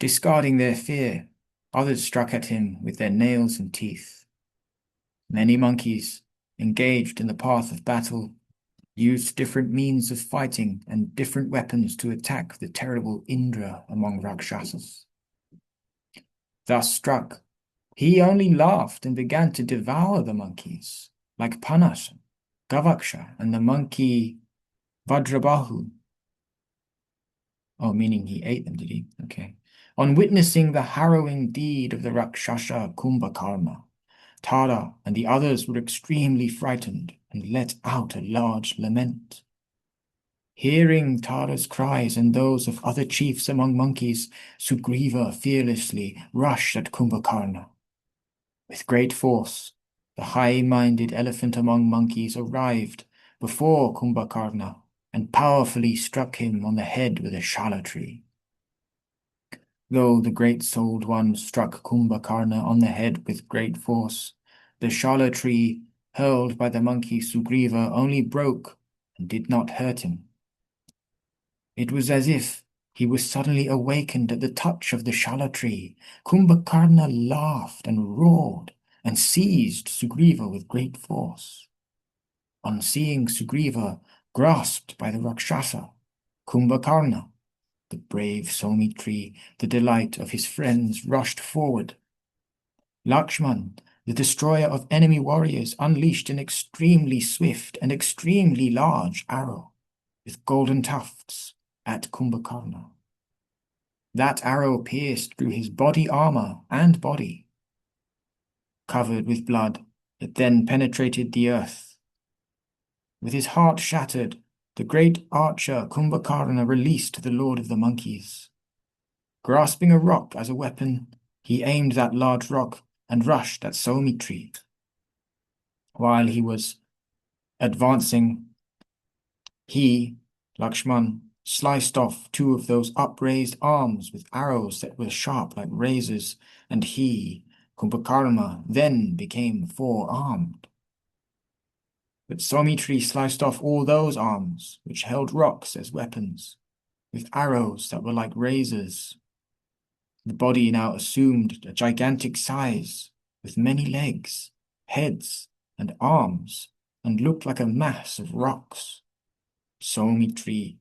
Discarding their fear, others struck at him with their nails and teeth. Many monkeys, engaged in the path of battle, used different means of fighting and different weapons to attack the terrible Indra among Rakshasas. Thus struck, he only laughed and began to devour the monkeys, like Panas, Gavaksha, and the monkey Vajrabahu. Oh, meaning he ate them, did he? Okay. On witnessing the harrowing deed of the Rakshasa Kumbhakarna, Tara and the others were extremely frightened and let out a large lament. Hearing Tara's cries and those of other chiefs among monkeys, Sugriva fearlessly rushed at Kumbhakarna. With great force, the high-minded elephant among monkeys arrived before Kumbhakarna and powerfully struck him on the head with a shala tree. Though the great-souled one struck Kumbhakarna on the head with great force, the shala tree hurled by the monkey Sugriva only broke and did not hurt him. It was as if he was suddenly awakened at the touch of the shala tree. Kumbhakarna laughed and roared and seized Sugriva with great force. On seeing Sugriva grasped by the Rakshasa, Kumbhakarna, the brave Somitri, the delight of his friends, rushed forward. Lakshman, the destroyer of enemy warriors, unleashed an extremely swift and extremely large arrow with golden tufts at Kumbhakarna. That arrow pierced through his body armor and body. covered with blood. It then penetrated the earth. With his heart shattered, the great archer Kumbhakarna released the Lord of the Monkeys. Grasping a rock as a weapon, he aimed that large rock and rushed at Saumitri. While he was advancing, he, Lakshman, sliced off two of those upraised arms with arrows that were sharp like razors, and he, Kumbhakarna, then became four-armed. But Saumitri sliced off all those arms, which held rocks as weapons, with arrows that were like razors. The body now assumed a gigantic size, with many legs, heads, and arms, and looked like a mass of rocks. Saumitri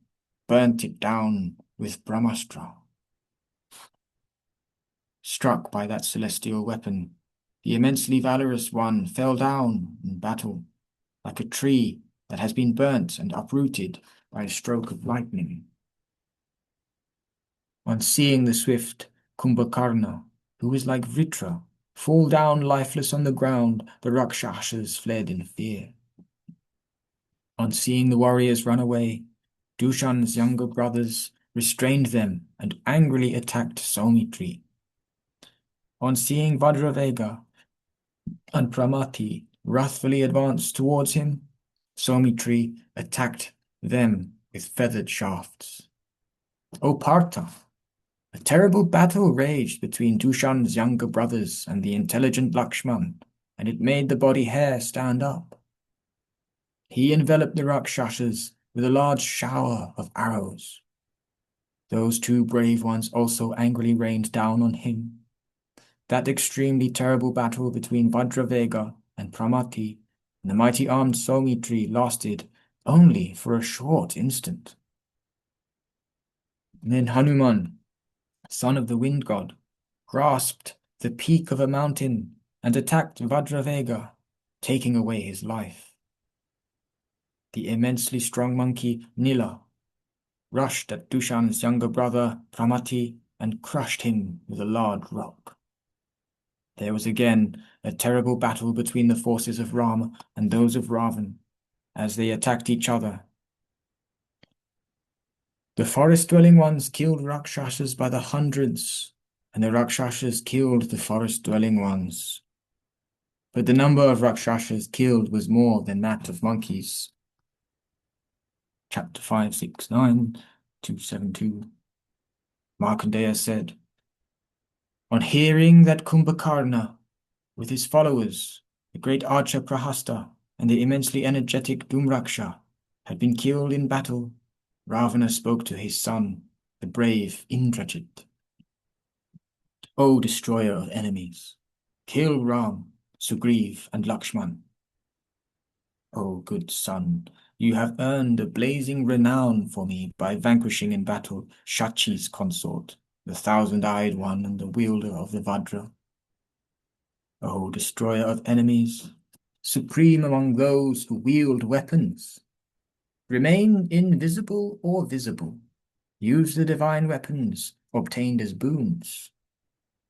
burnt it down with Brahmastra. Struck by that celestial weapon, the immensely valorous one fell down in battle, like a tree that has been burnt and uprooted by a stroke of lightning. On seeing the swift Kumbhakarna, who was like Vritra, fall down lifeless on the ground, the Rakshasas fled in fear. On seeing the warriors run away, Dushan's younger brothers restrained them and angrily attacked Saumitri. On seeing Vajravega and Pramati wrathfully advance towards him, Saumitri attacked them with feathered shafts. O Partha! A terrible battle raged between Dushan's younger brothers and the intelligent Lakshman, and it made the body hair stand up. He enveloped the Rakshasas with a large shower of arrows. Those two brave ones also angrily rained down on him. That extremely terrible battle between Vajravega and Pramati and the mighty armed Saumitri lasted only for a short instant. And then Hanuman, son of the wind god, grasped the peak of a mountain and attacked Vajravega, taking away his life. The immensely strong monkey Nila rushed at Dushan's younger brother Pramati and crushed him with a large rock. There was again a terrible battle between the forces of Rama and those of Ravan as they attacked each other. The forest-dwelling ones killed Rakshasas by the hundreds, and the Rakshasas killed the forest-dwelling ones. But the number of Rakshasas killed was more than that of monkeys. Chapter 569, 272. Markandeya said, on hearing that Kumbhakarna, with his followers, the great archer Prahasta, and the immensely energetic Dhumraksha, had been killed in battle, Ravana spoke to his son, the brave Indrajit. O destroyer of enemies, kill Ram, Sugriv, and Lakshman. O good son, you have earned a blazing renown for me by vanquishing in battle Shachi's consort, the thousand-eyed one and the wielder of the Vajra. O destroyer of enemies, supreme among those who wield weapons, remain invisible or visible. Use the divine weapons obtained as boons.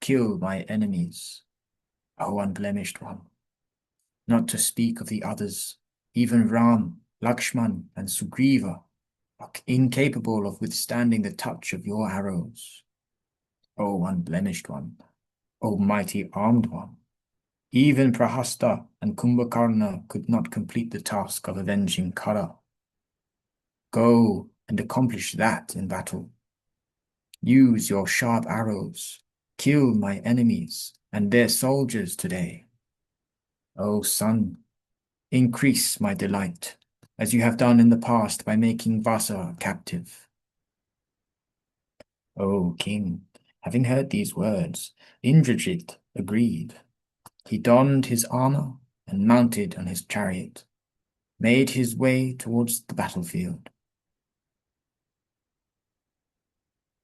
Kill my enemies, O unblemished one. Not to speak of the others, even Ram, Lakshman, and Sugriva are incapable of withstanding the touch of your arrows. O unblemished one, O mighty armed one. Even Prahasta and Kumbhakarna could not complete the task of avenging Kara. Go and accomplish that in battle. Use your sharp arrows. Kill my enemies and their soldiers today. O son, increase my delight, as you have done in the past by making Vasa captive. O king, having heard these words, Indrajit agreed. He donned his armor and mounted on his chariot, made his way towards the battlefield.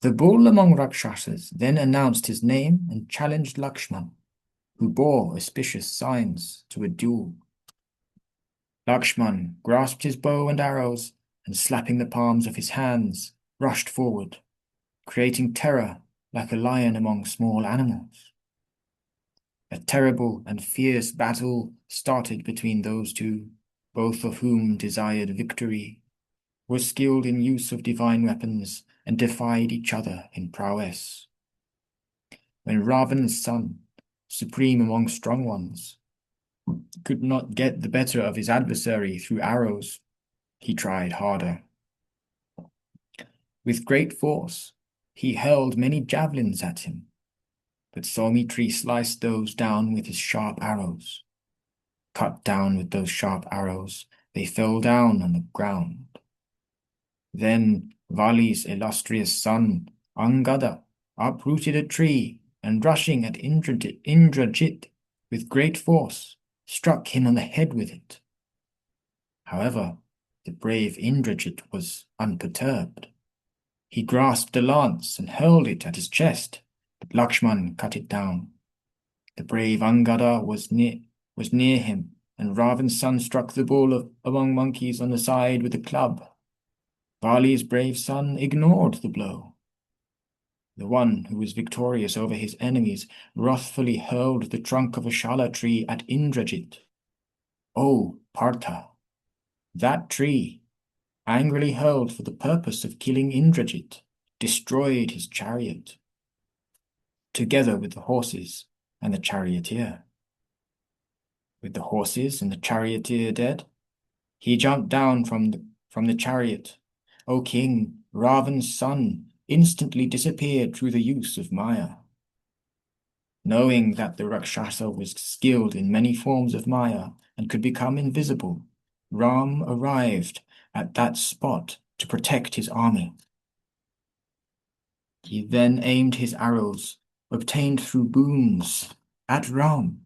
The bull among Rakshasas then announced his name and challenged Lakshman, who bore auspicious signs, to a duel. Lakshman grasped his bow and arrows, and slapping the palms of his hands, rushed forward, creating terror like a lion among small animals. A terrible and fierce battle started between those two, both of whom desired victory, were skilled in use of divine weapons, and defied each other in prowess. When Ravan's son, supreme among strong ones, could not get the better of his adversary through arrows, he tried harder. With great force, he hurled many javelins at him, but Saumitri sliced those down with his sharp arrows. Cut down with those sharp arrows, they fell down on the ground. Then Vali's illustrious son, Angada, uprooted a tree, and rushing at Indrajit with great force, struck him on the head with it. However, the brave Indrajit was unperturbed. He grasped a lance and hurled it at his chest, but Lakshman cut it down. The brave Angada was near him, and Ravan's son struck the bull among monkeys on the side with a club. Vali's brave son ignored the blow. The one who was victorious over his enemies wrathfully hurled the trunk of a shala tree at Indrajit. Oh, Partha! That tree, angrily hurled for the purpose of killing Indrajit, destroyed his chariot, together with the horses and the charioteer. With the horses and the charioteer dead, he jumped down from the chariot. O king, Ravan's son instantly disappeared through the use of Maya. Knowing that the Rakshasa was skilled in many forms of Maya and could become invisible, Ram arrived at that spot to protect his army. He then aimed his arrows, obtained through boons, at Ram,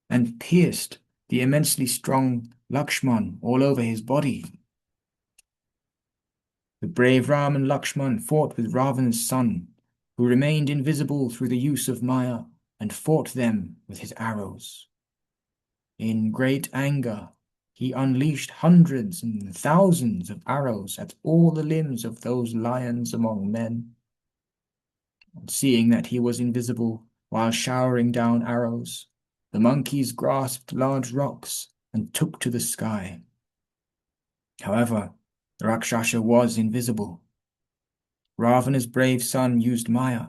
and pierced the immensely strong Lakshman all over his body. The brave Ram and Lakshman fought with Ravan's son, who remained invisible through the use of Maya, and fought them with his arrows. In great anger, he unleashed hundreds and thousands of arrows at all the limbs of those lions among men. And seeing that he was invisible while showering down arrows, the monkeys grasped large rocks and took to the sky. However, the Rakshasa was invisible. Ravana's brave son used Maya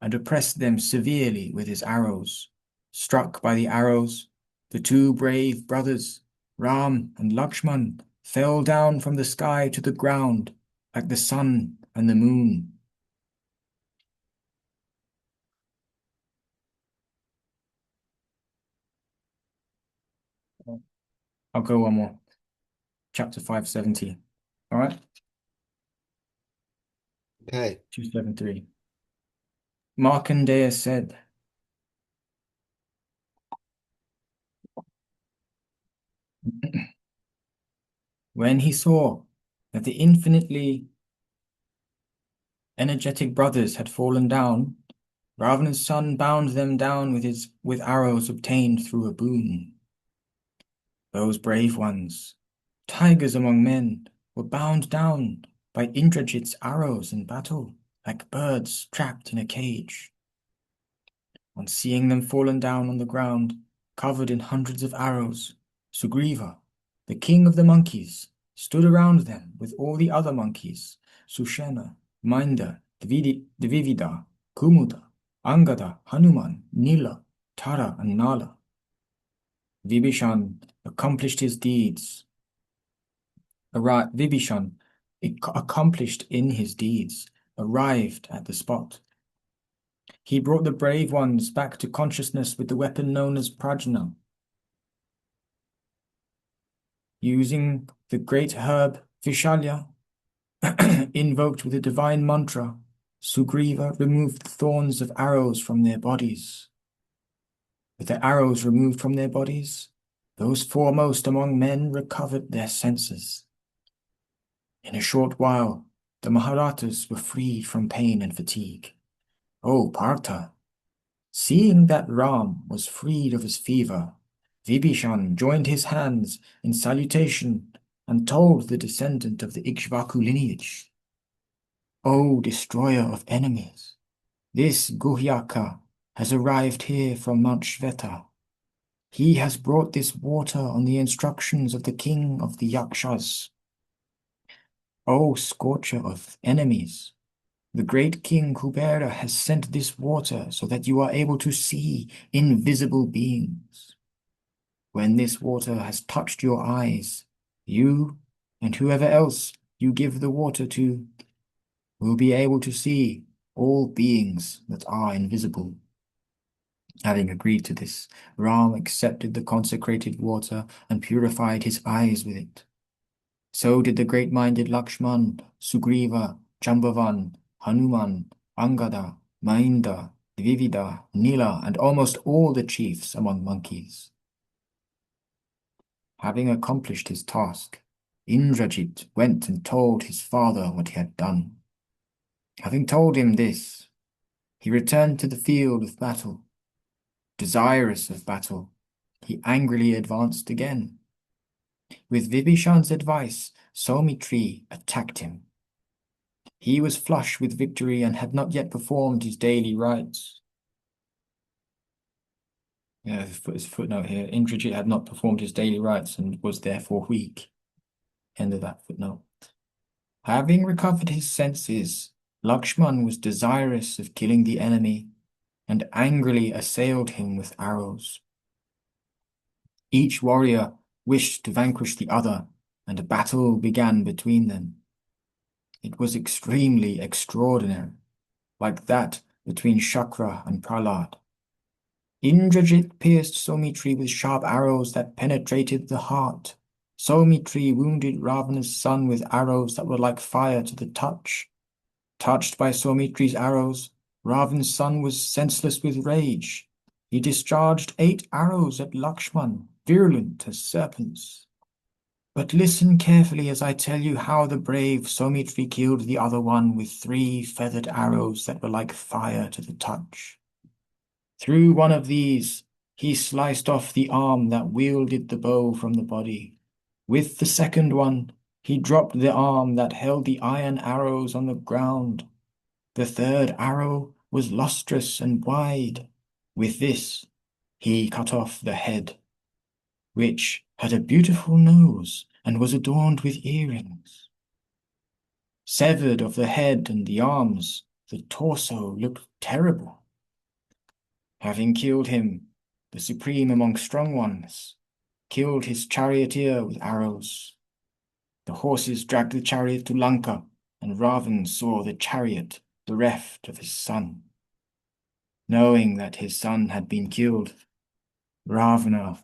and oppressed them severely with his arrows. Struck by the arrows, the two brave brothers, Ram and Lakshman, fell down from the sky to the ground like the sun and the moon. I'll go one more. Chapter 570. All right? Okay. 273. Markandeya said, when he saw that the infinitely energetic brothers had fallen down, Ravana's son bound them down with arrows obtained through a boon. Those brave ones, tigers among men, were bound down by Indrajit's arrows in battle, like birds trapped in a cage. On seeing them fallen down on the ground, covered in hundreds of arrows, Sugriva, the king of the monkeys, stood around them with all the other monkeys, Sushena, Minda, Dvivida, Kumuda, Angada, Hanuman, Nila, Tara, and Nala. Vibhishan accomplished his deeds. Vibhishan, accomplished in his deeds, arrived at the spot. He brought the brave ones back to consciousness with the weapon known as Prajna. Using the great herb Vishalya, invoked with a divine mantra, Sugriva removed the thorns of arrows from their bodies. With the arrows removed from their bodies, those foremost among men recovered their senses. In a short while, the Maharatas were freed from pain and fatigue. O Partha! Seeing that Ram was freed of his fever, Vibhishan joined his hands in salutation and told the descendant of the Ikshvaku lineage, O destroyer of enemies, this Guhyaka has arrived here from Mount Shveta He has brought this water on the instructions of the king of the Yakshas. O scorcher of enemies, the great king Kubera has sent this water so that you are able to see invisible beings. When this water has touched your eyes, you and whoever else you give the water to will be able to see all beings that are invisible. Having agreed to this, Ram accepted the consecrated water and purified his eyes with it. So did the great-minded Lakshman, Sugriva, Jambavan, Hanuman, Angada, Mainda, Dvivida, Nila, and almost all the chiefs among monkeys. Having accomplished his task, Indrajit went and told his father what he had done. Having told him this, he returned to the field of battle. Desirous of battle, he angrily advanced again. With Vibhishan's advice, Saumitri attacked him. He was flush with victory and had not yet performed his daily rites. Yeah, his footnote here. Indrajit had not performed his daily rites and was therefore weak. End of that footnote. Having recovered his senses, Lakshman was desirous of killing the enemy and angrily assailed him with arrows. Each warrior wished to vanquish the other, and a battle began between them. It was extremely extraordinary, like that between Shakra and Prahlad. Indrajit pierced Saumitri with sharp arrows that penetrated the heart. Saumitri wounded Ravana's son with arrows that were like fire to the touch. Touched by Saumitri's arrows, Ravana's son was senseless with rage. He discharged 8 arrows at Lakshman, virulent as serpents. But listen carefully as I tell you how the brave Saumitri killed the other one with 3 feathered arrows that were like fire to the touch. Through one of these, he sliced off the arm that wielded the bow from the body. With the second one, he dropped the arm that held the iron arrows on the ground. The third arrow was lustrous and wide. With this, he cut off the head, which had a beautiful nose and was adorned with earrings. Severed of the head and the arms, the torso looked terrible. Having killed him, the supreme among strong ones killed his charioteer with arrows. The horses dragged the chariot to Lanka, and Ravan saw the chariot bereft of his son. Knowing that his son had been killed, Ravana,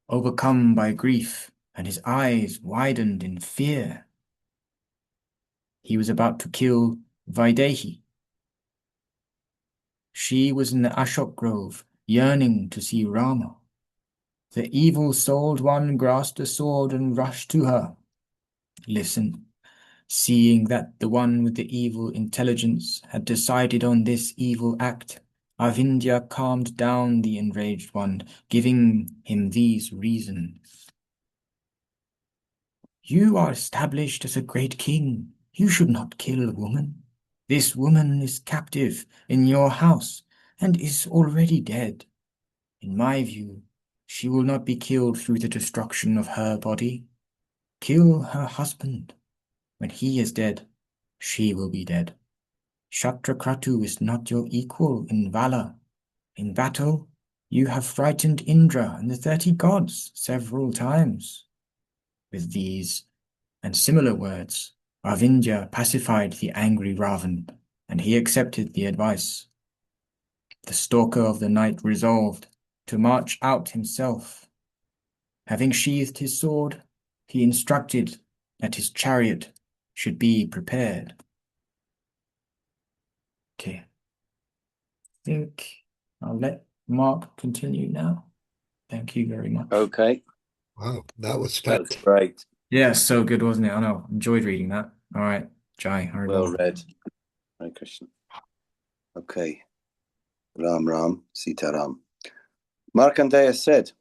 overcome by grief, and his eyes widened in fear. He was about to kill Vaidehi. She was in the Ashok grove, yearning to see Rama. The evil-souled one grasped a sword and rushed to her. Listen, seeing that the one with the evil intelligence had decided on this evil act, Avindhya calmed down the enraged one, giving him these reasons. You are established as a great king. You should not kill a woman. This woman is captive in your house and is already dead. In my view, she will not be killed through the destruction of her body. Kill her husband. When he is dead, she will be dead. Shatrakratu is not your equal in valor. In battle, you have frightened Indra and the 30 gods several times. With these and similar words, Ravindya pacified the angry Ravan, and he accepted the advice. The stalker of the night resolved to march out himself. Having sheathed his sword, he instructed that his chariot should be prepared. Okay. I think I'll let Mark continue now. Thank you very much. Okay, Wow, that was that's fantastic. great. Yeah, so good, wasn't it? I know. Enjoyed reading that. All right, Jai, Well read. Hare Krishna. Okay. Ram Ram, Sita Ram. Markandeya said,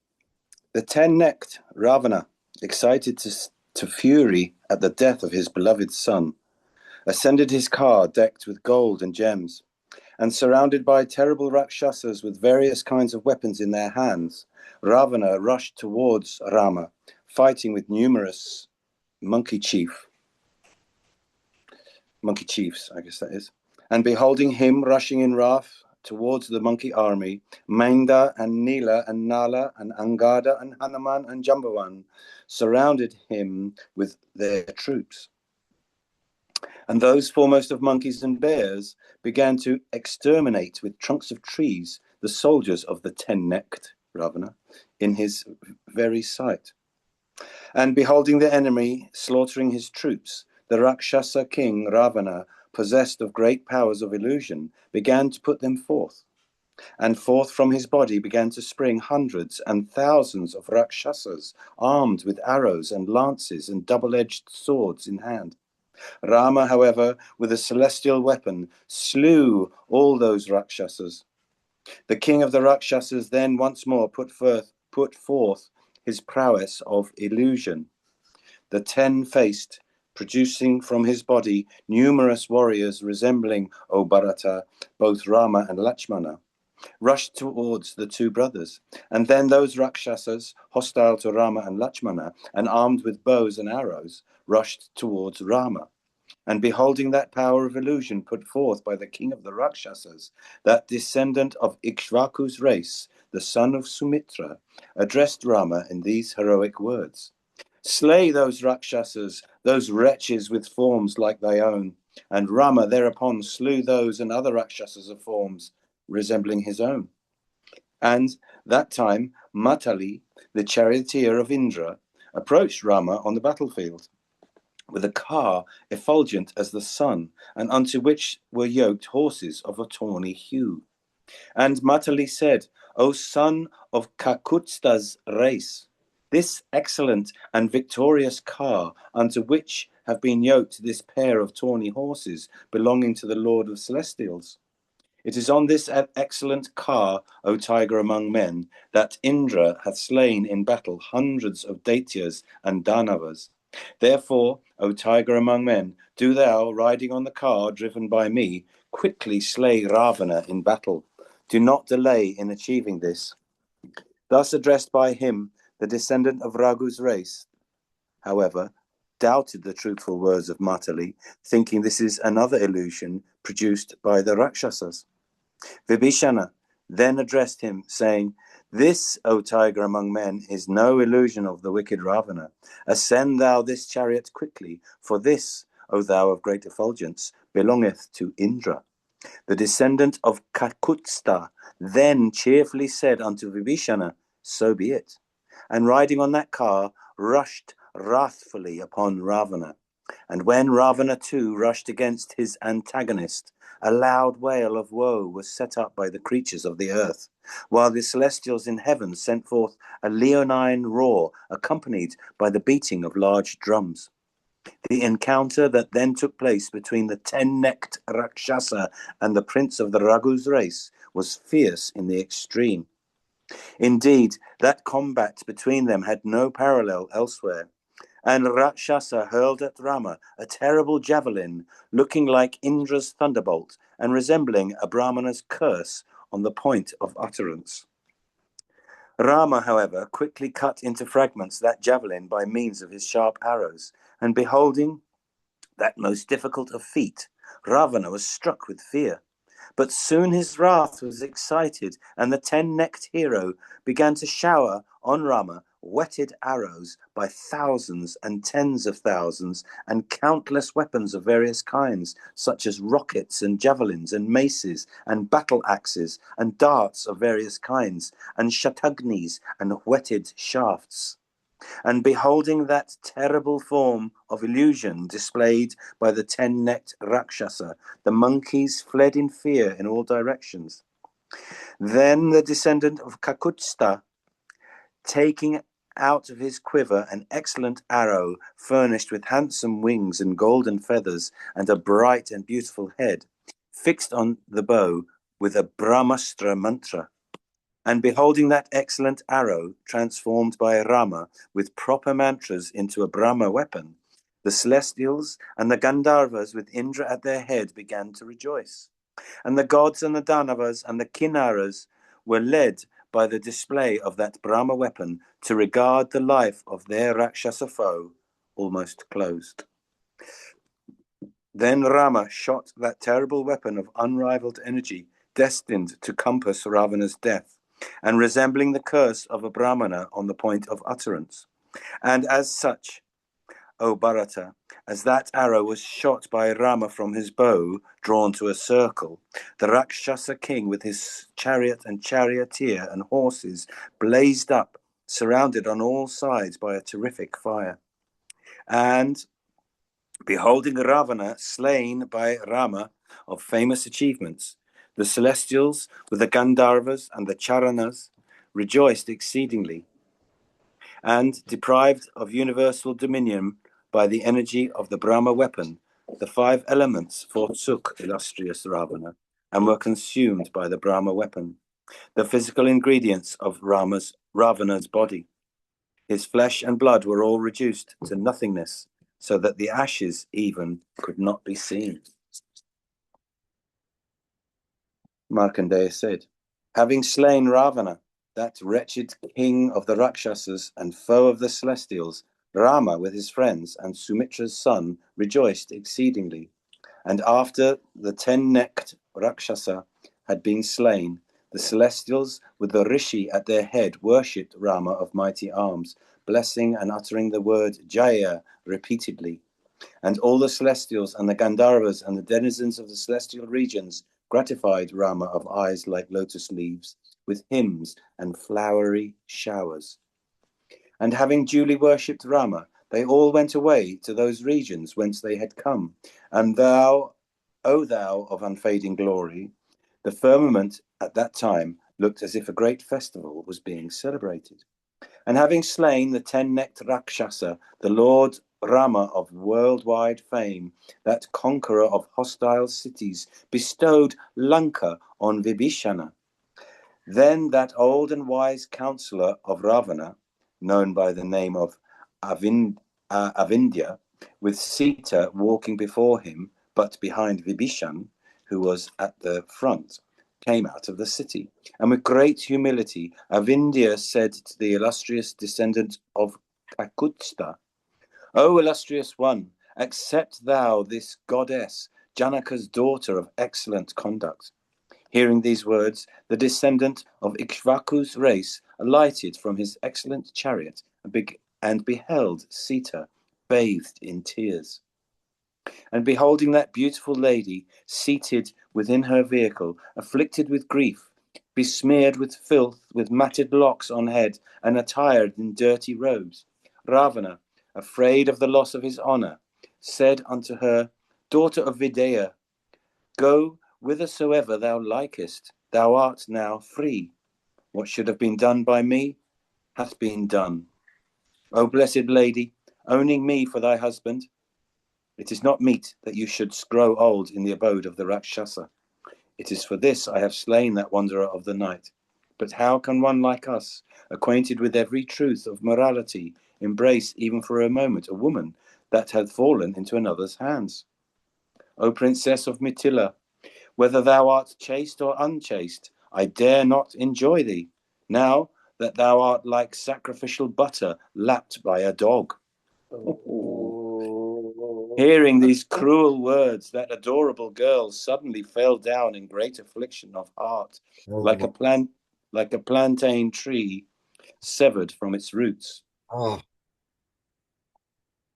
the 10-necked Ravana, excited to fury at the death of his beloved son, ascended his car decked with gold and gems, And surrounded by terrible Rakshasas with various kinds of weapons in their hands, Ravana rushed towards Rama, fighting with numerous monkey chiefs, I guess that is. And beholding him rushing in wrath towards the monkey army, Mainda and Nila and Nala and Angada and Hanuman and Jambavan surrounded him with their troops. And those foremost of monkeys and bears began to exterminate with trunks of trees the soldiers of the ten-necked Ravana in his very sight. And beholding the enemy slaughtering his troops, the Rakshasa king Ravana, possessed of great powers of illusion, began to put them forth. And forth from his body began to spring hundreds and thousands of Rakshasas, armed with arrows and lances and double-edged swords in hand. Rama, however, with a celestial weapon, slew all those Rakshasas. The king of the Rakshasas then once more put forth his prowess of illusion, the ten-faced, producing from his body numerous warriors resembling, O Bharata, both Rama and Lakshmana, rushed towards the two brothers. And then those Rakshasas, hostile to Rama and Lakshmana, and armed with bows and arrows, rushed towards Rama. And beholding that power of illusion put forth by the king of the Rakshasas, that descendant of Ikshvaku's race, the son of Sumitra, addressed Rama in these heroic words: "Slay those Rakshasas, those wretches with forms like thy own." And Rama thereupon slew those and other Rakshasas of forms resembling his own. And that time Matali, the charioteer of Indra, approached Rama on the battlefield with a car effulgent as the sun, and unto which were yoked horses of a tawny hue. And Matali said, "O son of Kakutsta's race, this excellent and victorious car, unto which have been yoked this pair of tawny horses belonging to the Lord of Celestials. It is on this excellent car, O tiger among men, that Indra hath slain in battle hundreds of Daityas and Danavas. Therefore, O tiger among men, do thou, riding on the car driven by me, quickly slay Ravana in battle. Do not delay in achieving this." Thus addressed by him, the descendant of Raghu's race, however, doubted the truthful words of Matali, thinking this is another illusion produced by the Rakshasas. Vibhishana then addressed him, saying, "This, O tiger among men, is no illusion of the wicked Ravana. Ascend thou this chariot quickly, for this, O thou of great effulgence, belongeth to Indra." The descendant of Kakutsta then cheerfully said unto Vibhishana, "So be it," and riding on that car, rushed wrathfully upon Ravana. And when Ravana too rushed against his antagonist, a loud wail of woe was set up by the creatures of the earth, while the celestials in heaven sent forth a leonine roar, accompanied by the beating of large drums. The encounter that then took place between the ten-necked Rakshasa and the prince of the Raghu's race was fierce in the extreme. Indeed, that combat between them had no parallel elsewhere. And Rakshasa hurled at Rama a terrible javelin, looking like Indra's thunderbolt and resembling a Brahmana's curse on the point of utterance. Rama, however, quickly cut into fragments that javelin by means of his sharp arrows, and beholding that most difficult of feat, Ravana was struck with fear. But soon his wrath was excited, and the ten-necked hero began to shower on Rama whetted arrows by thousands and tens of thousands, and countless weapons of various kinds, such as rockets and javelins and maces and battle axes and darts of various kinds, and shatagnis and whetted shafts. And beholding that terrible form of illusion displayed by the ten-necked Rakshasa, the monkeys fled in fear in all directions. Then the descendant of Kakutsta, taking out of his quiver an excellent arrow furnished with handsome wings and golden feathers and a bright and beautiful head, fixed on the bow with a Brahmastra mantra. And beholding that excellent arrow transformed by Rama with proper mantras into a Brahma weapon, the celestials and the Gandharvas with Indra at their head began to rejoice. And the gods and the Danavas and the Kinnaras were led by the display of that Brahma weapon to regard the life of their Rakshasa foe almost closed. Then Rama shot that terrible weapon of unrivaled energy, destined to compass Ravana's death, and resembling the curse of a Brahmana on the point of utterance. And as such, O Bharata, as that arrow was shot by Rama from his bow, drawn to a circle, the Rakshasa king with his chariot and charioteer and horses blazed up, surrounded on all sides by a terrific fire. And beholding Ravana slain by Rama of famous achievements, the celestials with the Gandharvas and the Charanas rejoiced exceedingly, and deprived of universal dominion by the energy of the Brahma weapon, the five elements forsook illustrious Ravana and were consumed by the Brahma weapon, the physical ingredients of Ravana's body. His flesh and blood were all reduced to nothingness, so that the ashes even could not be seen. Markandeya said, having slain Ravana, that wretched king of the Rakshasas and foe of the celestials, Rama with his friends and Sumitra's son rejoiced exceedingly. And after the 10-necked Rakshasa had been slain, the celestials with the Rishi at their head worshipped Rama of mighty arms, blessing and uttering the word Jaya repeatedly. And all the celestials and the Gandharvas and the denizens of the celestial regions gratified Rama of eyes like lotus leaves with hymns and flowery showers. And having duly worshipped Rama, they all went away to those regions whence they had come. And thou, O thou of unfading glory, the firmament at that time looked as if a great festival was being celebrated. And having slain the 10-necked Rakshasa, the Lord Rama of worldwide fame, that conqueror of hostile cities, bestowed Lanka on Vibhishana. Then that old and wise counselor of Ravana, known by the name of Avindya, with Sita walking before him, but behind Vibhishan, who was at the front, came out of the city. And with great humility, Avindya said to the illustrious descendant of Kakutsta, O illustrious one, accept thou this goddess, Janaka's daughter of excellent conduct. Hearing these words, the descendant of Ikshvaku's race alighted from his excellent chariot and beheld Sita bathed in tears. And beholding that beautiful lady seated within her vehicle, afflicted with grief, besmeared with filth, with matted locks on head, and attired in dirty robes, Ravana, afraid of the loss of his honor, said unto her, Daughter of Videha, go whithersoever thou likest, thou art now free. What should have been done by me hath been done. O blessed lady, owning me for thy husband, it is not meet that you should grow old in the abode of the Rakshasa. It is for this I have slain that wanderer of the night. But how can one like us, acquainted with every truth of morality, embrace even for a moment a woman that hath fallen into another's hands? O princess of Mithila, whether thou art chaste or unchaste, I dare not enjoy thee, now that thou art like sacrificial butter lapped by a dog. Hearing these cruel words, that adorable girl suddenly fell down in great affliction of heart, like a plantain tree severed from its roots.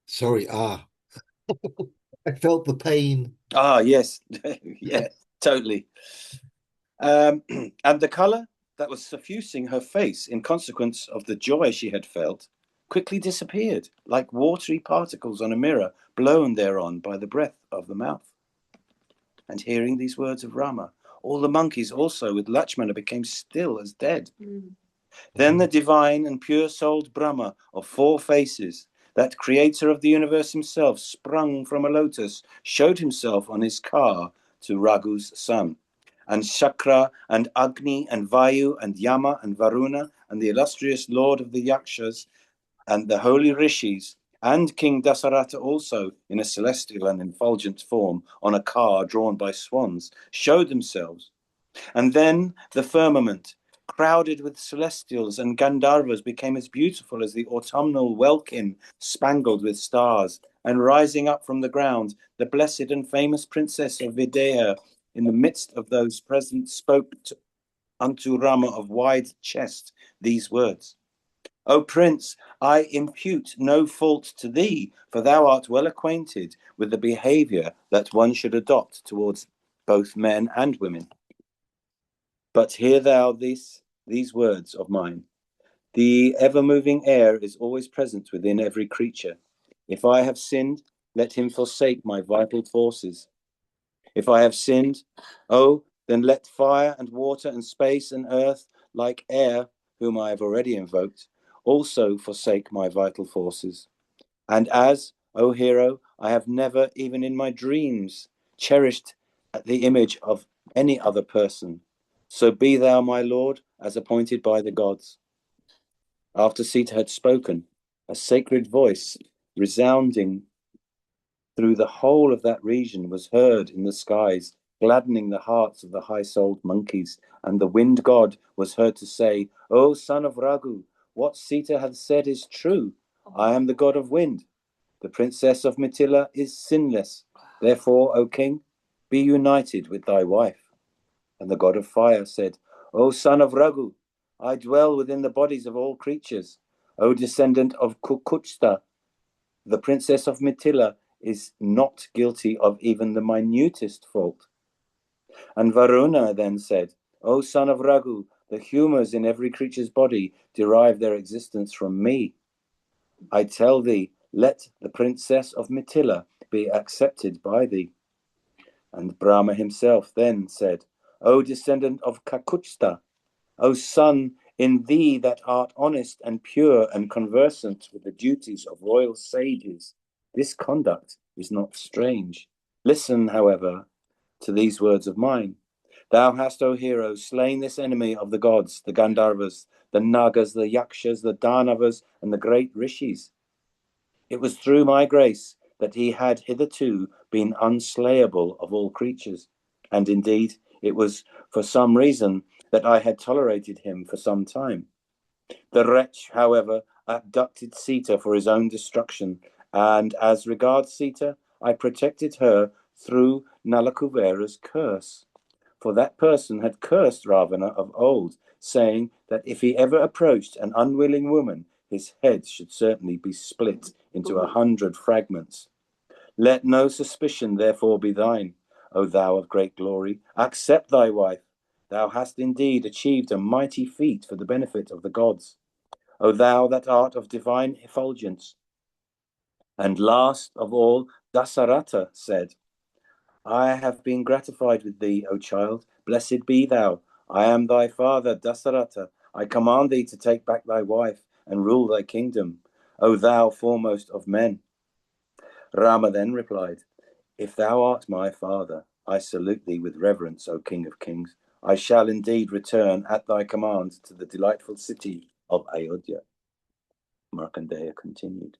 Sorry, I felt the pain. Yes. Yeah, totally. And the colour that was suffusing her face in consequence of the joy she had felt quickly disappeared, like watery particles on a mirror blown thereon by the breath of the mouth. And hearing these words of Rama, all the monkeys also with Lakshmana became still as dead. Then the divine and pure-souled Brahma of 4 faces, that creator of the universe himself, sprung from a lotus, showed himself on his car to Raghu's son. And Shakra and Agni and Vayu and Yama and Varuna and the illustrious lord of the Yakshas and the holy rishis and King Dasarata also, in a celestial and effulgent form, on a car drawn by swans, showed themselves. And then the firmament, crowded with celestials and Gandharvas, became as beautiful as the autumnal welkin spangled with stars. And rising up from the ground, the blessed and famous princess of Videha, in the midst of those present, spoke unto Rama of wide chest these words: O Prince, I impute no fault to thee, for thou art well acquainted with the behavior that one should adopt towards both men and women. But hear thou these words of mine. The ever-moving air is always present within every creature. If I have sinned, let him forsake my vital forces. If I have sinned, oh, then let fire and water and space and earth, like air, whom I have already invoked, also forsake my vital forces. And as, O hero, I have never, even in my dreams, cherished the image of any other person, so be thou my lord, as appointed by the gods. After Sita had spoken, a sacred voice resounding through the whole of that region was heard in the skies, gladdening the hearts of the high-souled monkeys, and the wind god was heard to say, O son of Raghu, what Sita hath said is true. I am the god of wind. The princess of Mithila is sinless. Therefore, O king, be united with thy wife. And the god of fire said, O son of Raghu, I dwell within the bodies of all creatures. O descendant of Kukuchta, the princess of Mithila is not guilty of even the minutest fault. And Varuna then said, O son of Raghu, the humours in every creature's body derive their existence from me. I tell thee, let the princess of Mithila be accepted by thee. And Brahma himself then said, O descendant of Kakuchta, O son, in thee that art honest and pure and conversant with the duties of royal sages, this conduct is not strange. Listen, however, to these words of mine. Thou hast, O hero, slain this enemy of the gods, the Gandharvas, the Nagas, the Yakshas, the Danavas, and the great Rishis. It was through my grace that he had hitherto been unslayable of all creatures, and indeed it was for some reason that I had tolerated him for some time. The wretch, however, abducted Sita for his own destruction, and as regards Sita, I protected her through Nalakuvera's curse. For that person had cursed Ravana of old, saying that if he ever approached an unwilling woman, his head should certainly be split into 100 fragments. Let no suspicion therefore be thine, O thou of great glory. Accept thy wife. Thou hast indeed achieved a mighty feat for the benefit of the gods. O thou that art of divine effulgence. And last of all, Dasarata said, I have been gratified with thee, O child. Blessed be thou. I am thy father, Dasarata. I command thee to take back thy wife and rule thy kingdom, O thou foremost of men. Rama then replied, If thou art my father, I salute thee with reverence, O King of Kings. I shall indeed return at thy command to the delightful city of Ayodhya. Markandeya continued.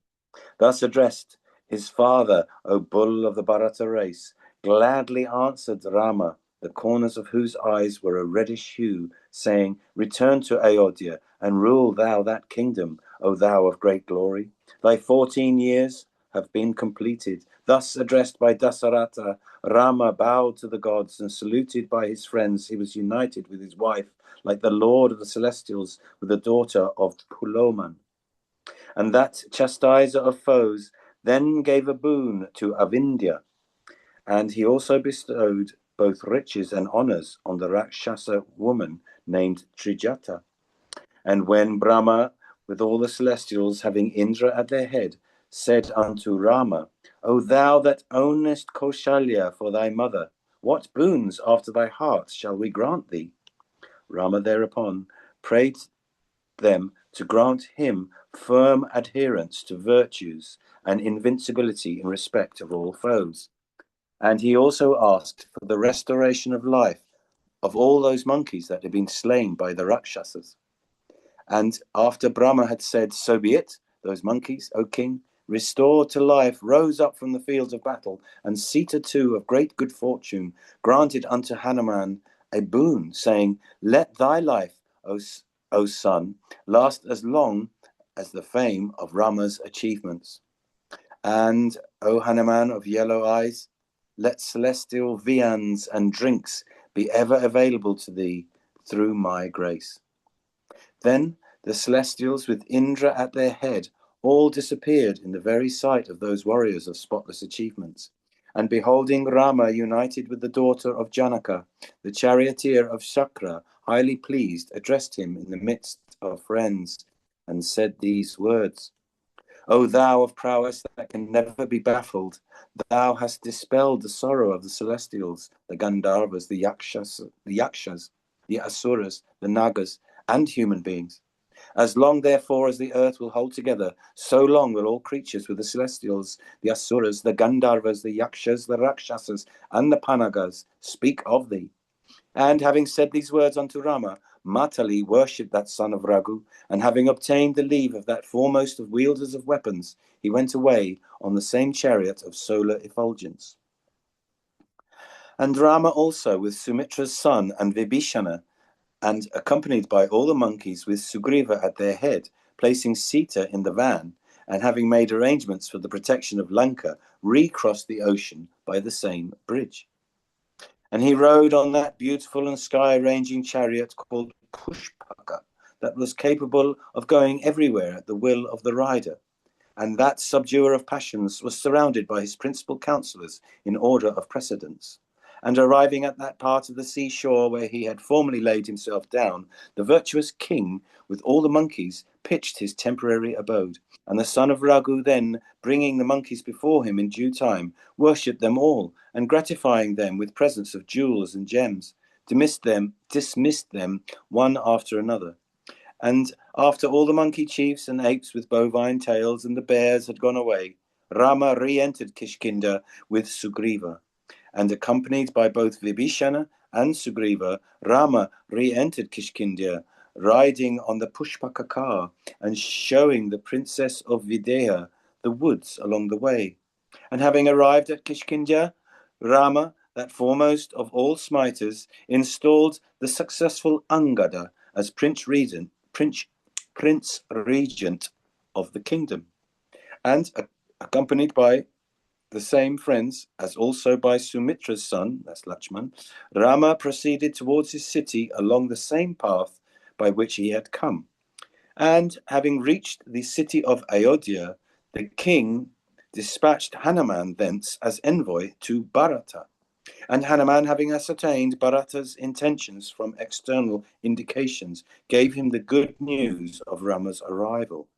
Thus addressed, his father, O bull of the Bharata race, gladly answered Rama, the corners of whose eyes were a reddish hue, saying, Return to Ayodhya and rule thou that kingdom, O thou of great glory. Thy 14 years have been completed. Thus addressed by Dasarata, Rama bowed to the gods, and saluted by his friends, he was united with his wife, like the lord of the celestials with the daughter of Puloman. And that chastiser of foes then gave a boon to Avindhya, and he also bestowed both riches and honors on the Rakshasa woman named Trijata. And when Brahma, with all the celestials, having Indra at their head, said unto Rama, O thou that ownest Kaushalya for thy mother, what boons after thy heart shall we grant thee? Rama thereupon prayed them to grant him firm adherence to virtues and invincibility in respect of all foes. And he also asked for the restoration of life of all those monkeys that had been slain by the Rakshasas. And after Brahma had said, So be it, those monkeys, O king, restored to life, rose up from the fields of battle, and Sita too, of great good fortune, granted unto Hanuman a boon, saying, Let thy life, O son, last as long as the fame of Rama's achievements. And, O Hanuman of yellow eyes, let celestial viands and drinks be ever available to thee through my grace. Then the celestials, with Indra at their head, all disappeared in the very sight of those warriors of spotless achievements. And beholding Rama united with the daughter of Janaka, the charioteer of Shakra, highly pleased, addressed him in the midst of friends, and said these words, O thou of prowess that can never be baffled, thou hast dispelled the sorrow of the celestials, the Gandharvas, the Yakshas, the Asuras, the Nagas, and human beings. As long, therefore, as the earth will hold together, so long will all creatures with the celestials, the Asuras, the Gandharvas, the Yakshas, the Rakshasas, and the Panagas speak of thee. And having said these words unto Rama, Matali worshipped that son of Raghu, and having obtained the leave of that foremost of wielders of weapons, he went away on the same chariot of solar effulgence. And Rama also, with Sumitra's son and Vibhishana, and accompanied by all the monkeys with Sugriva at their head, placing Sita in the van, and having made arrangements for the protection of Lanka, recrossed the ocean by the same bridge. And he rode on that beautiful and sky-ranging chariot called Pushpaka, that was capable of going everywhere at the will of the rider. And that subduer of passions was surrounded by his principal counsellors in order of precedence. And arriving at that part of the seashore where he had formerly laid himself down, the virtuous king, with all the monkeys, pitched his temporary abode. And the son of Raghu then, bringing the monkeys before him in due time, worshipped them all, and gratifying them with presents of jewels and gems, dismissed them one after another. And after all the monkey chiefs and apes with bovine tails and the bears had gone away, Rama re-entered Kishkinda with Sugriva. And accompanied by both Vibhishana and Sugriva, Rama re-entered Kishkinda, riding on the Pushpaka car and showing the princess of Videha the woods along the way. And having arrived at Kishkinda, Rama, that foremost of all smiters, installed the successful Angada as Prince Regent of the kingdom, and accompanied by the same friends, as also by Sumitra's son, that's Lakshman, Rama proceeded towards his city along the same path by which he had come. And having reached the city of Ayodhya, the king dispatched Hanuman thence as envoy to Bharata. And Hanuman, having ascertained Bharata's intentions from external indications, gave him the good news of Rama's arrival.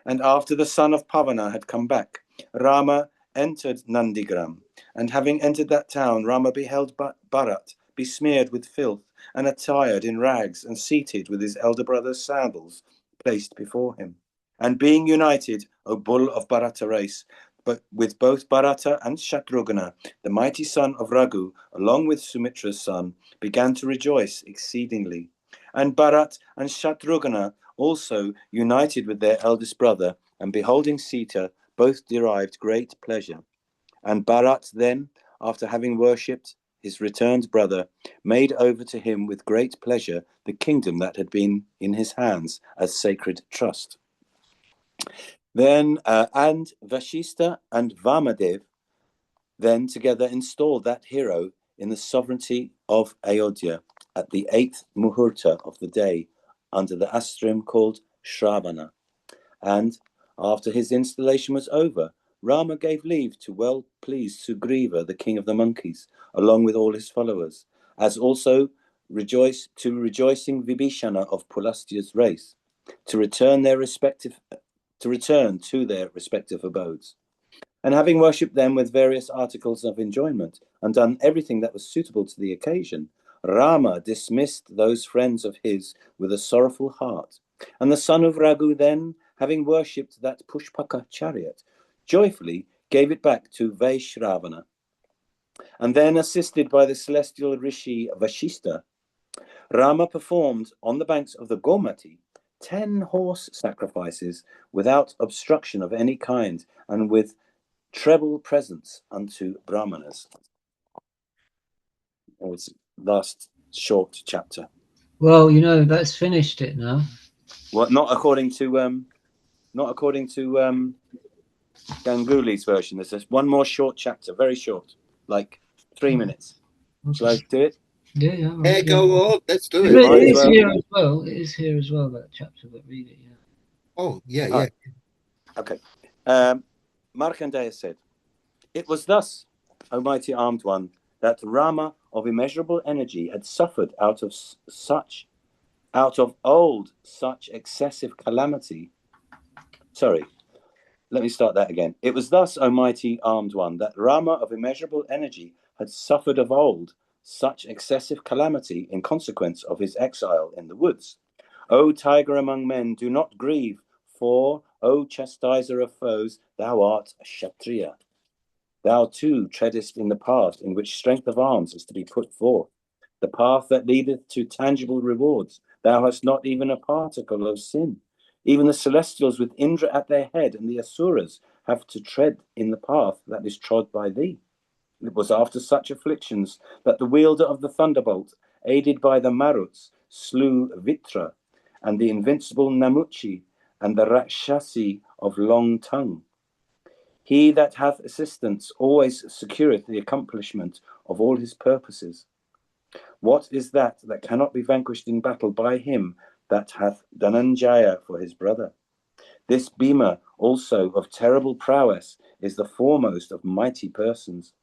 And after the son of Pavana had come back, Rama entered Nandigram. And having entered that town, Rama beheld Bharat besmeared with filth and attired in rags and seated with his elder brother's sandals placed before him. And being united, O bull of Bharata race, but with both Bharata and Shatrugna, the mighty son of Raghu, along with Sumitra's son, began to rejoice exceedingly. And Bharat and Shatrugna also united with their eldest brother, and beholding Sita, both derived great pleasure. And Bharat then, after having worshipped his returned brother, made over to him with great pleasure the kingdom that had been in his hands as sacred trust. Then, and Vashista and Vamadev then together installed that hero in the sovereignty of Ayodhya at the 8th Muhurta of the day, under the astrum called Shravana. And after his installation was over, Rama gave leave to well-pleased Sugriva, the king of the monkeys, along with all his followers, as also rejoicing Vibhishana of Pulastya's race, to return to their respective abodes. And having worshipped them with various articles of enjoyment, and done everything that was suitable to the occasion, Rama dismissed those friends of his with a sorrowful heart. And the son of Raghu then, having worshipped that Pushpaka chariot, joyfully gave it back to Vaishravana. And then, assisted by the celestial rishi Vashista, Rama performed on the banks of the Gomati 10 horse sacrifices without obstruction of any kind, and with treble presents unto Brahmanas. Oh, it's last short chapter. Well, you know, that's finished it now. Well, not according to Ganguli's version. There's just one more short chapter, very short, like 3 minutes. Okay. Shall I do it? Yeah, Yeah, right, go on. Let's do It it. Might as is well. here as well. It is here as well, that chapter, but read it, yeah. Oh, yeah, All yeah. right. Okay. Markandeya said, "It was thus, O mighty armed one, that Rama of immeasurable energy had suffered out of old such excessive calamity." Sorry, let me start that again. "It was thus, O mighty armed one, that Rama of immeasurable energy had suffered of old such excessive calamity in consequence of his exile in the woods. O tiger among men, do not grieve, for, O chastiser of foes, thou art a Kshatriya. Thou too treadest in the path in which strength of arms is to be put forth, the path that leadeth to tangible rewards. Thou hast not even a particle of sin. Even the celestials with Indra at their head and the Asuras have to tread in the path that is trod by thee. It was after such afflictions that the wielder of the thunderbolt, aided by the Maruts, slew Vitra, and the invincible Namuchi, and the Rakshasi of long tongue. He that hath assistance always secureth the accomplishment of all his purposes. What is that cannot be vanquished in battle by him that hath Dhananjaya for his brother? This Bhima also of terrible prowess is the foremost of mighty persons.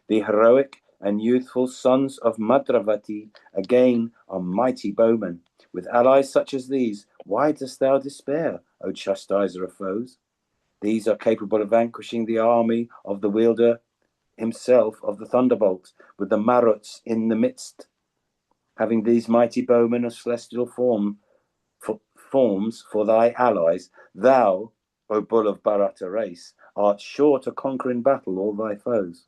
The heroic and youthful sons of Madravati again are mighty bowmen. With allies such as these, why dost thou despair, O chastiser of foes? These are capable of vanquishing the army of the wielder himself of the thunderbolt, with the Maruts in the midst. Having these mighty bowmen of celestial forms for thy allies, thou, O bull of Bharata race, art sure to conquer in battle all thy foes.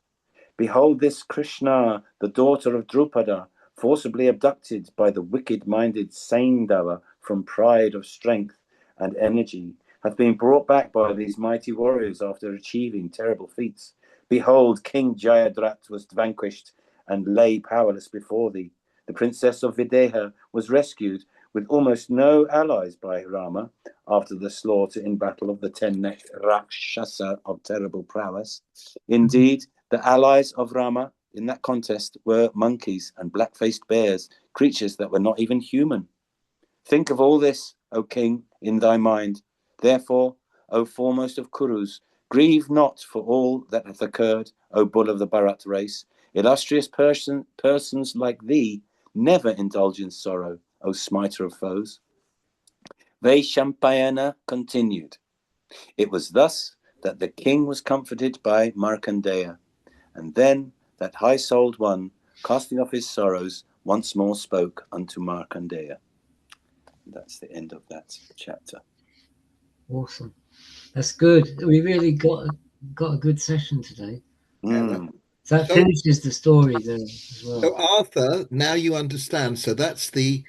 Behold this Krishna, the daughter of Drupada, forcibly abducted by the wicked-minded Saindava from pride of strength and energy, hath been brought back by these mighty warriors after achieving terrible feats. Behold, King Jayadrat was vanquished and lay powerless before thee. The princess of Videha was rescued with almost no allies by Rama after the slaughter in battle of the 10-necked Rakshasa of terrible prowess. Indeed, the allies of Rama in that contest were monkeys and black-faced bears, creatures that were not even human. Think of all this, O king, in thy mind. Therefore, O foremost of Kurus, grieve not for all that hath occurred, O bull of the Bharat race. Illustrious persons like thee never indulge in sorrow, O smiter of foes. Vaishampayana continued. It was thus that the king was comforted by Markandeya, and then that high-souled one, casting off his sorrows, once more spoke unto Markandeya. That's the end of that chapter. Awesome. That's good. We really got a good session today. Yeah, So that finishes the story there as well. so Arthur, now you understand. So that's the